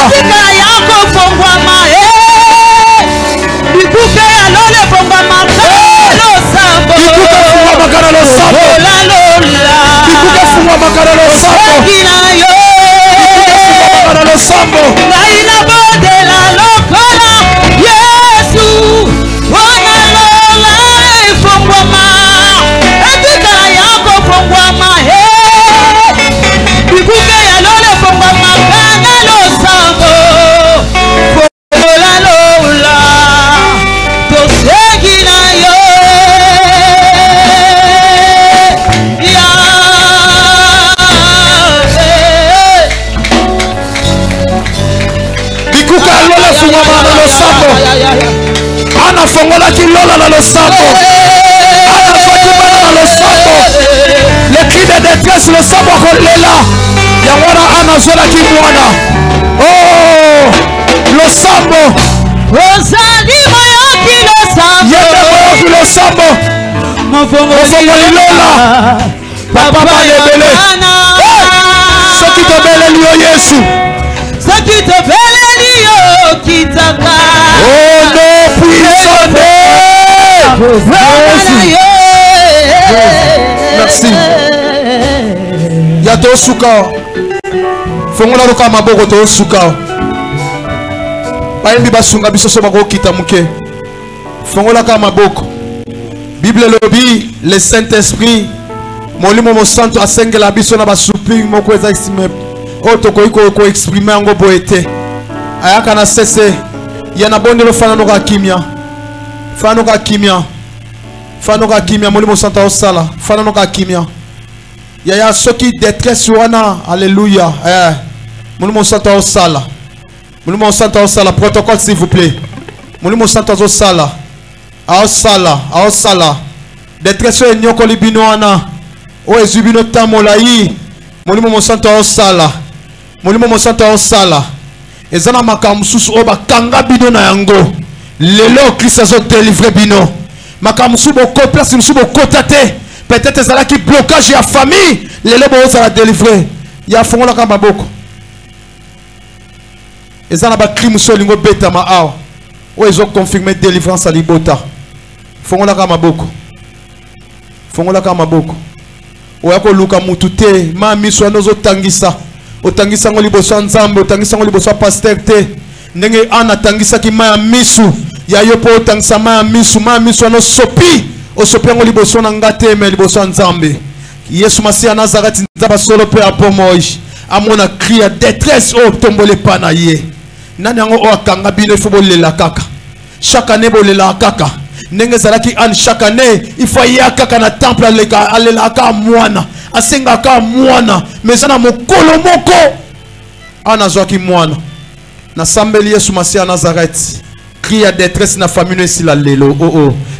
ana fongolaki lola na losambo ana fakibana na losambo le cri de détresse losambo akolela yango wana ana azolaki mwana oh losambo ozali moyoki losambo yende moyoki losambo mofongoli lola papa bayebele soki tobeleli yo Yesu soki tobeleli yo kitaka oh non puissant merci ya tosuka fongola loka maboko tosuka bayembi basunga biso so bakokita muke fongola ka maboko Bible lobi le Saint-Esprit molimo mosanto asengela biso na basupi moko eza esime oto ko exprimer yango boete ayaka na sese yana bondelo fananoka kimia fanoka kimia molimo mosanto osala fananoka kimia Yaya soki détresse wana. Alléluia. Moulimo santa au sala. Moulimo santa au sala. Protocole s'il vous plaît. Moulimo santa au sala. Au sala. Au sala. Détresse au nyoko libino wana. O ezubino tamolayi. Moulimo santa au sala. Moulimo santa au sala. Ezana makamususu oba kanga bino na yango. Lelo Christ a délivré bino. Makamusu boko place musu boko tate. Peut-être ezala qui blocage ya famille. Lelo bo za la délivrer. Ya fongola ka maboko. Ezana ba crime so lingo beta ma awa. O ezo confirmer délivrance à libota. Fongola ka maboko. Fongola ka maboko. O yako luka mutu te ma miso nozo tangisa. Otangisa ngo liboso nzambe, otangisa ngo liboso pasteur te. Ndenge ana tangisa ki ma misu. Ya yopo otangisa ma misu no sopi. O sopi ngo liboso na ngate me liboso nzambe. Yesu Masia Nazareth nzaba solo pe apomoi. Amona cria détresse o tombole pana ye. Nani ngo o akanga bino fo bolela kaka. Chaque année bolela kaka. Ndenge zalaki an chaque année il faut y kaka na temple alela ka mwana. Asenga ka mwana mezana mokolo moko ana zoki mwana na sambeli Yesu Masia Nazareth crie à détresse na famille si la lelo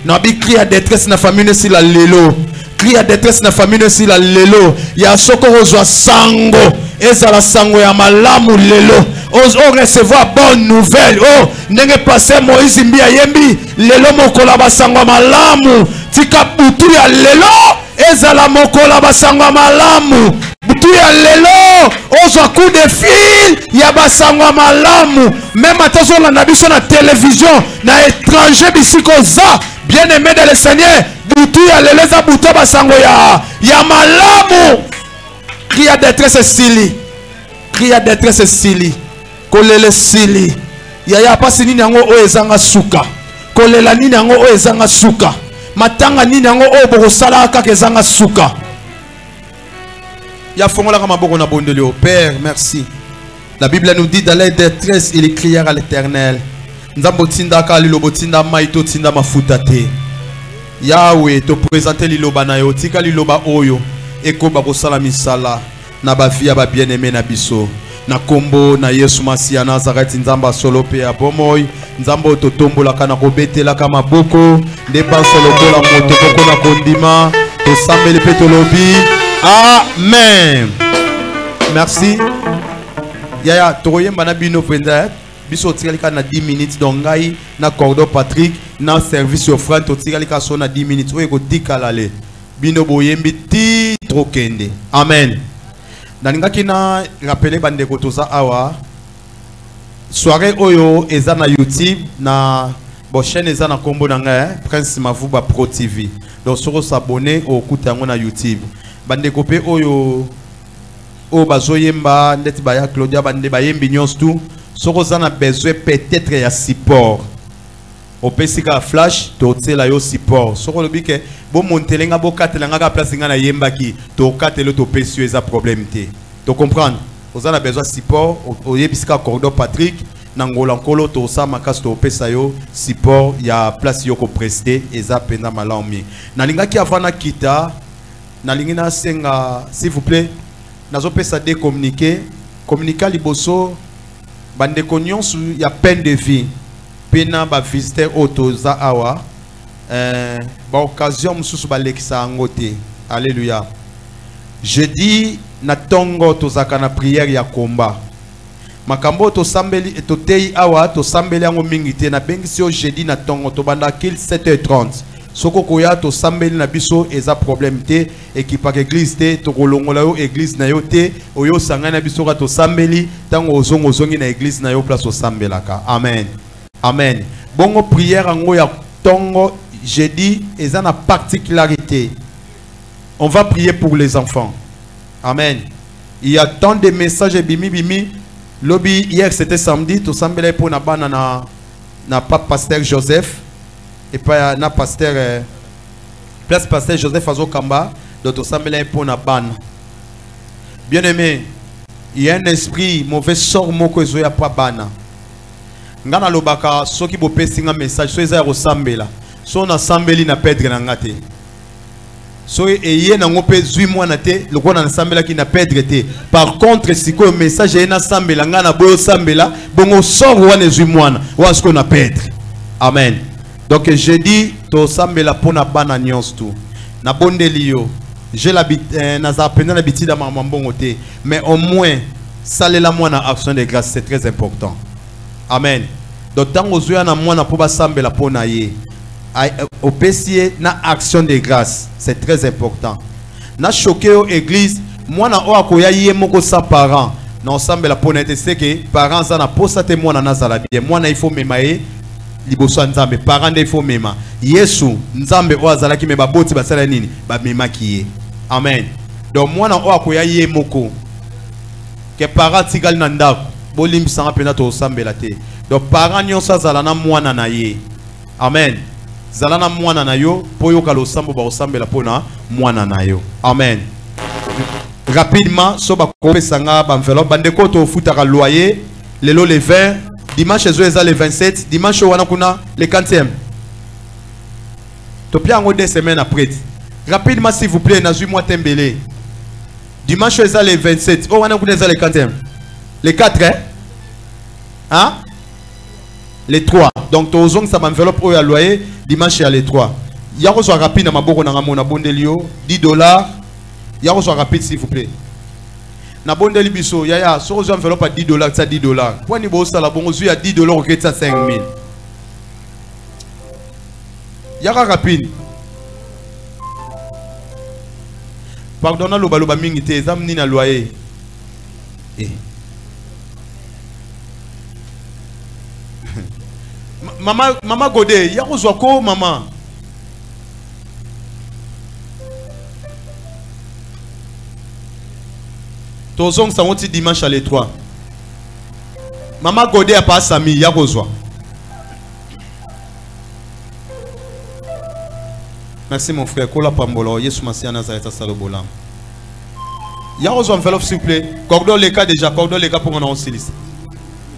na bi crie à détresse na famille si la lelo crie à détresse na famille si la lelo ya sokoro zo sango ezala sango ya malamu lelo o recevoir bonne nouvelle ndenge passé Moïse mbia yembi lelo mokola basango malamu tika butu ya lelo ezala mokola basango malamu butu ya lelo ozwa coup de fil ya basango malamu même atazola na biso na télévision na étranger bisiko za bien aimé de le Seigneur butu ya lelo za butu basango ya malamu crie à détresse sili crie à détresse sili kolele sili yaya pasi nini yango o ezanga suka kolela nini yango o ezanga suka matanga nini yango o bokosala kaka ezanga suka ya fongola kama boko na bondeli au Père merci. La Bible nous dit dans les détresse il crièrent à l'Éternel. Nzambo tinda ka lilobo tinda maito tinda mafuta te. Yahweh to présenter liloba na yo tika liloba oyo eko bakosala misala na ba vie ba bien-aimé na biso. Na kombo na Yesu Masia Nazareth nzamba solo pe ya bomoi nzambo to tombola kana kobetela kama boko ndeba solo kola moto koko na kondima to sambeli pe to lobi amen. Merci. Yaya toyemba na bino penda biso tikalika na 10 minutes donc ngai na cordo Patrick na service offrande to tikalika so na 10 minutes oyo ko tikalale bino boyembi ti trokende amen. Naningaki na rappeler bandeko toza awa soirée oyo eza na YouTube na bo chaîne eza na kombo na nga Prince Mavuba Pro TV donc soko s'abonner au kuta ngo na YouTube bandeko pe oyo o bazoyemba ndeti baya Claudia bande bayembi nyonso tout soko za na besoin peut-être ya support au pesika flash to tela yo support soko lobi ke bo montelenga bo katelanga ka place nga na yemba ki to katelo to pesio eza problème te to comprendre oza na besoin support o yebisika cordo Patrick nangola nkolo to sa makasi to pesa yo support ya place yo ko prester eza penda malami nalingaki avana kita nalingina senga s'il vous plaît nazo pesa de communiquer liboso bande nyonso ya peine de vie pena ba visiter otoza awa ba occasion mususu ba lekisa ngote alléluia jeudi na tongo tozaka na prière ya komba makambo to sambeli to tei awa to sambeli yango mingi te na bengisi yo jeudi na tongo to banda kil 7h30 soko koya to sambeli na biso eza problème te ekipa ke église te to kolongola yo église na yo te oyo sanga na biso ka to sambeli tango ozongi na église na yo place o sambelaka amen amen bongo prière ngo ya tongo jeudi eza na particularité on va prier pour les enfants amen. Il y a tant de messages bimi lobby hier c'était samedi to sambela pour na bana na pasteur Joseph et pas na pasteur place pasteur Joseph Azokamba donc to sambela pour na bana bien aimé. Il y a un esprit mauvais sort moko ezoya pa bana ngana lobaka soki bo pesinga message so eza ko sambela so na sambeli na perdre na ngate So eye na ngope zui mwana te loko na sambela ki na perdre te. Par contre si ko message na sambela nga na boyo sambela bongo sort wana zui mwana wa ce qu'on a perdre. Amen. Donc je dis to sambela pona bana nyons tout. Na bondeli yo. J'ai l'habitude na pena l'habitude à mamambongo te mais au moins salela mwana action de grâce c'est très important. Amen. Donc tant aux yeux na mwana po ba sambela pona ye. Au PCA na action de grâce c'est très important. Na choqué aux église moi na oakoya yé moko sans parents na ensemble la ponete c'est que parents ça na posa te moi na nazala bien moi na il faut memaye liboso nzambe parents il faut mema Yesu nzambe oazala ki me baboti basala nini ba mema kiye. Amen. Donc moi na oakoya yé moko que parents tigal na ndako bolim sanga pena to ensemble la te. Donc parents nyonso zala na mwana na ye. Amen. Zalana mwana na yo poyo kalo sambo ba osambela pona mwana na yo. Amen. Rapidement so ba kopesa nga ba enveloppe bandeko to futaka loyer lelo le 20 dimanche zo eza le 27 dimanche wana kuna le 40e. To pia ngo 2 semaines après. Rapidement s'il vous plaît na zui moi tembele. Dimanche eza le 27 o wana kuna eza le 40e. Le 4 hein? Les 3. Donc tu as ça enveloppe au loyer dimanche à les 3. Il y a reçu rapide na maboko na ngamo na bondelio $10. Il y a reçu rapide s'il vous plaît. Na bondeli biso ya so reçu enveloppe à $10 ça $10. Pour ni bo sala bon reçu à $10 au crédit ça 5000. Il y a rapide. Pardonnez le baloba mingi te zamni na loyer. Maman Godé, ya kozwa ko maman. Tozong sa woti dimanche à les 3. Maman Godé a pas sami ya kozwa. Merci mon frère. Kola Pambolo, Yesu Masia Nazareth Salobolam. Ya kozwa enveloppe s'il vous plaît. Cordon les cas déjà, cordon les cas pour on silis.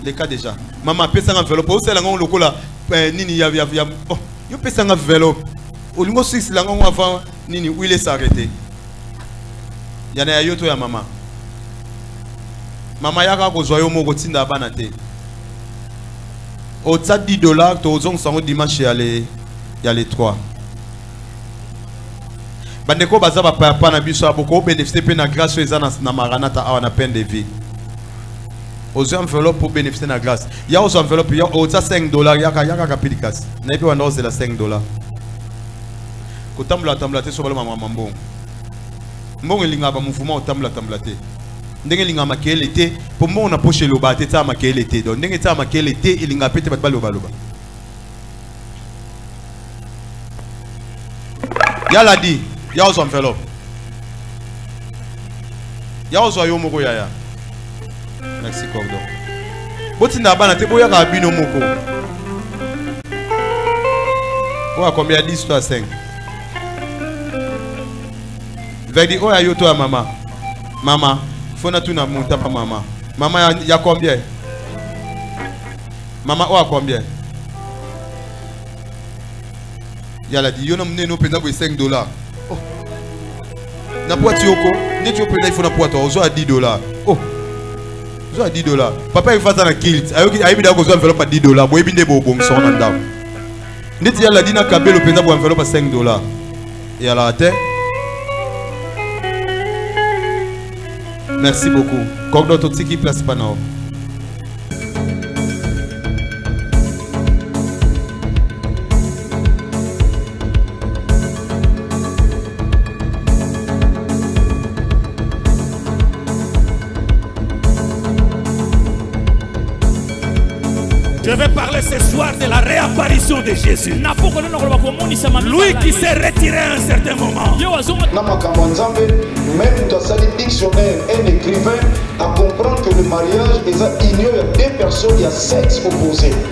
Les cas déjà. Maman pesa un enveloppe. Où c'est la ngolo kola nini ya oh yo pesa un enveloppe. Au lingo 6 la ngolo avant nini où il est s'arrêter. Yana ya yoto ya maman. Maman yaka ko zoyo moko tinda bana te. Au tsa $10 to zong sango dimanche ya les 3. Bandeko baza ba papa na biso aboko bénéficier pe na grâce ezana na maranata awa na peine de vie. Aux enveloppes pour bénéficier de la grâce. Il y a aux enveloppes, il y a $5. Il y a capilicas. N'a pas de c'est la $5. Quand tu as tamblate sur le maman bon. Bon il y a un mouvement au tamblate. Ndenge linga makele était pour moi on a poché le bas tête à makele était donc ndenge ta makele était il y a pété pas le bas. Il y a la dit, il y a aux enveloppes. Il y a aux oyomoko yaya. Merci Cordon. Botinda bana te boya ka bino moko. Oya combien 10 toi 5. Vedi oya yoto à maman. Maman, faut na tuna monta pa maman. Maman ya combien? Maman oya combien? Yala di yo na mne no penda bo $5. Oh. Na poati yoko, ne tu penda il faut na poati ozo à $10. Oh. À $10. Papa il fait ça dans kilt. Ayo bi da ko zo enveloppe à $10. Boy bi ndebo bon son na ndam. Ndeti yala dina kabelo penda bo enveloppe à $5. Et alors terre. Merci beaucoup. Cordon tout qui place pas non. Je vais parler ce soir de la réapparition de Jésus. Lui qui s'est retiré à un certain moment. Même dans un dictionnaire, un écrivain a comprendre que le mariage est union de deux personnes, il y a sexe opposé.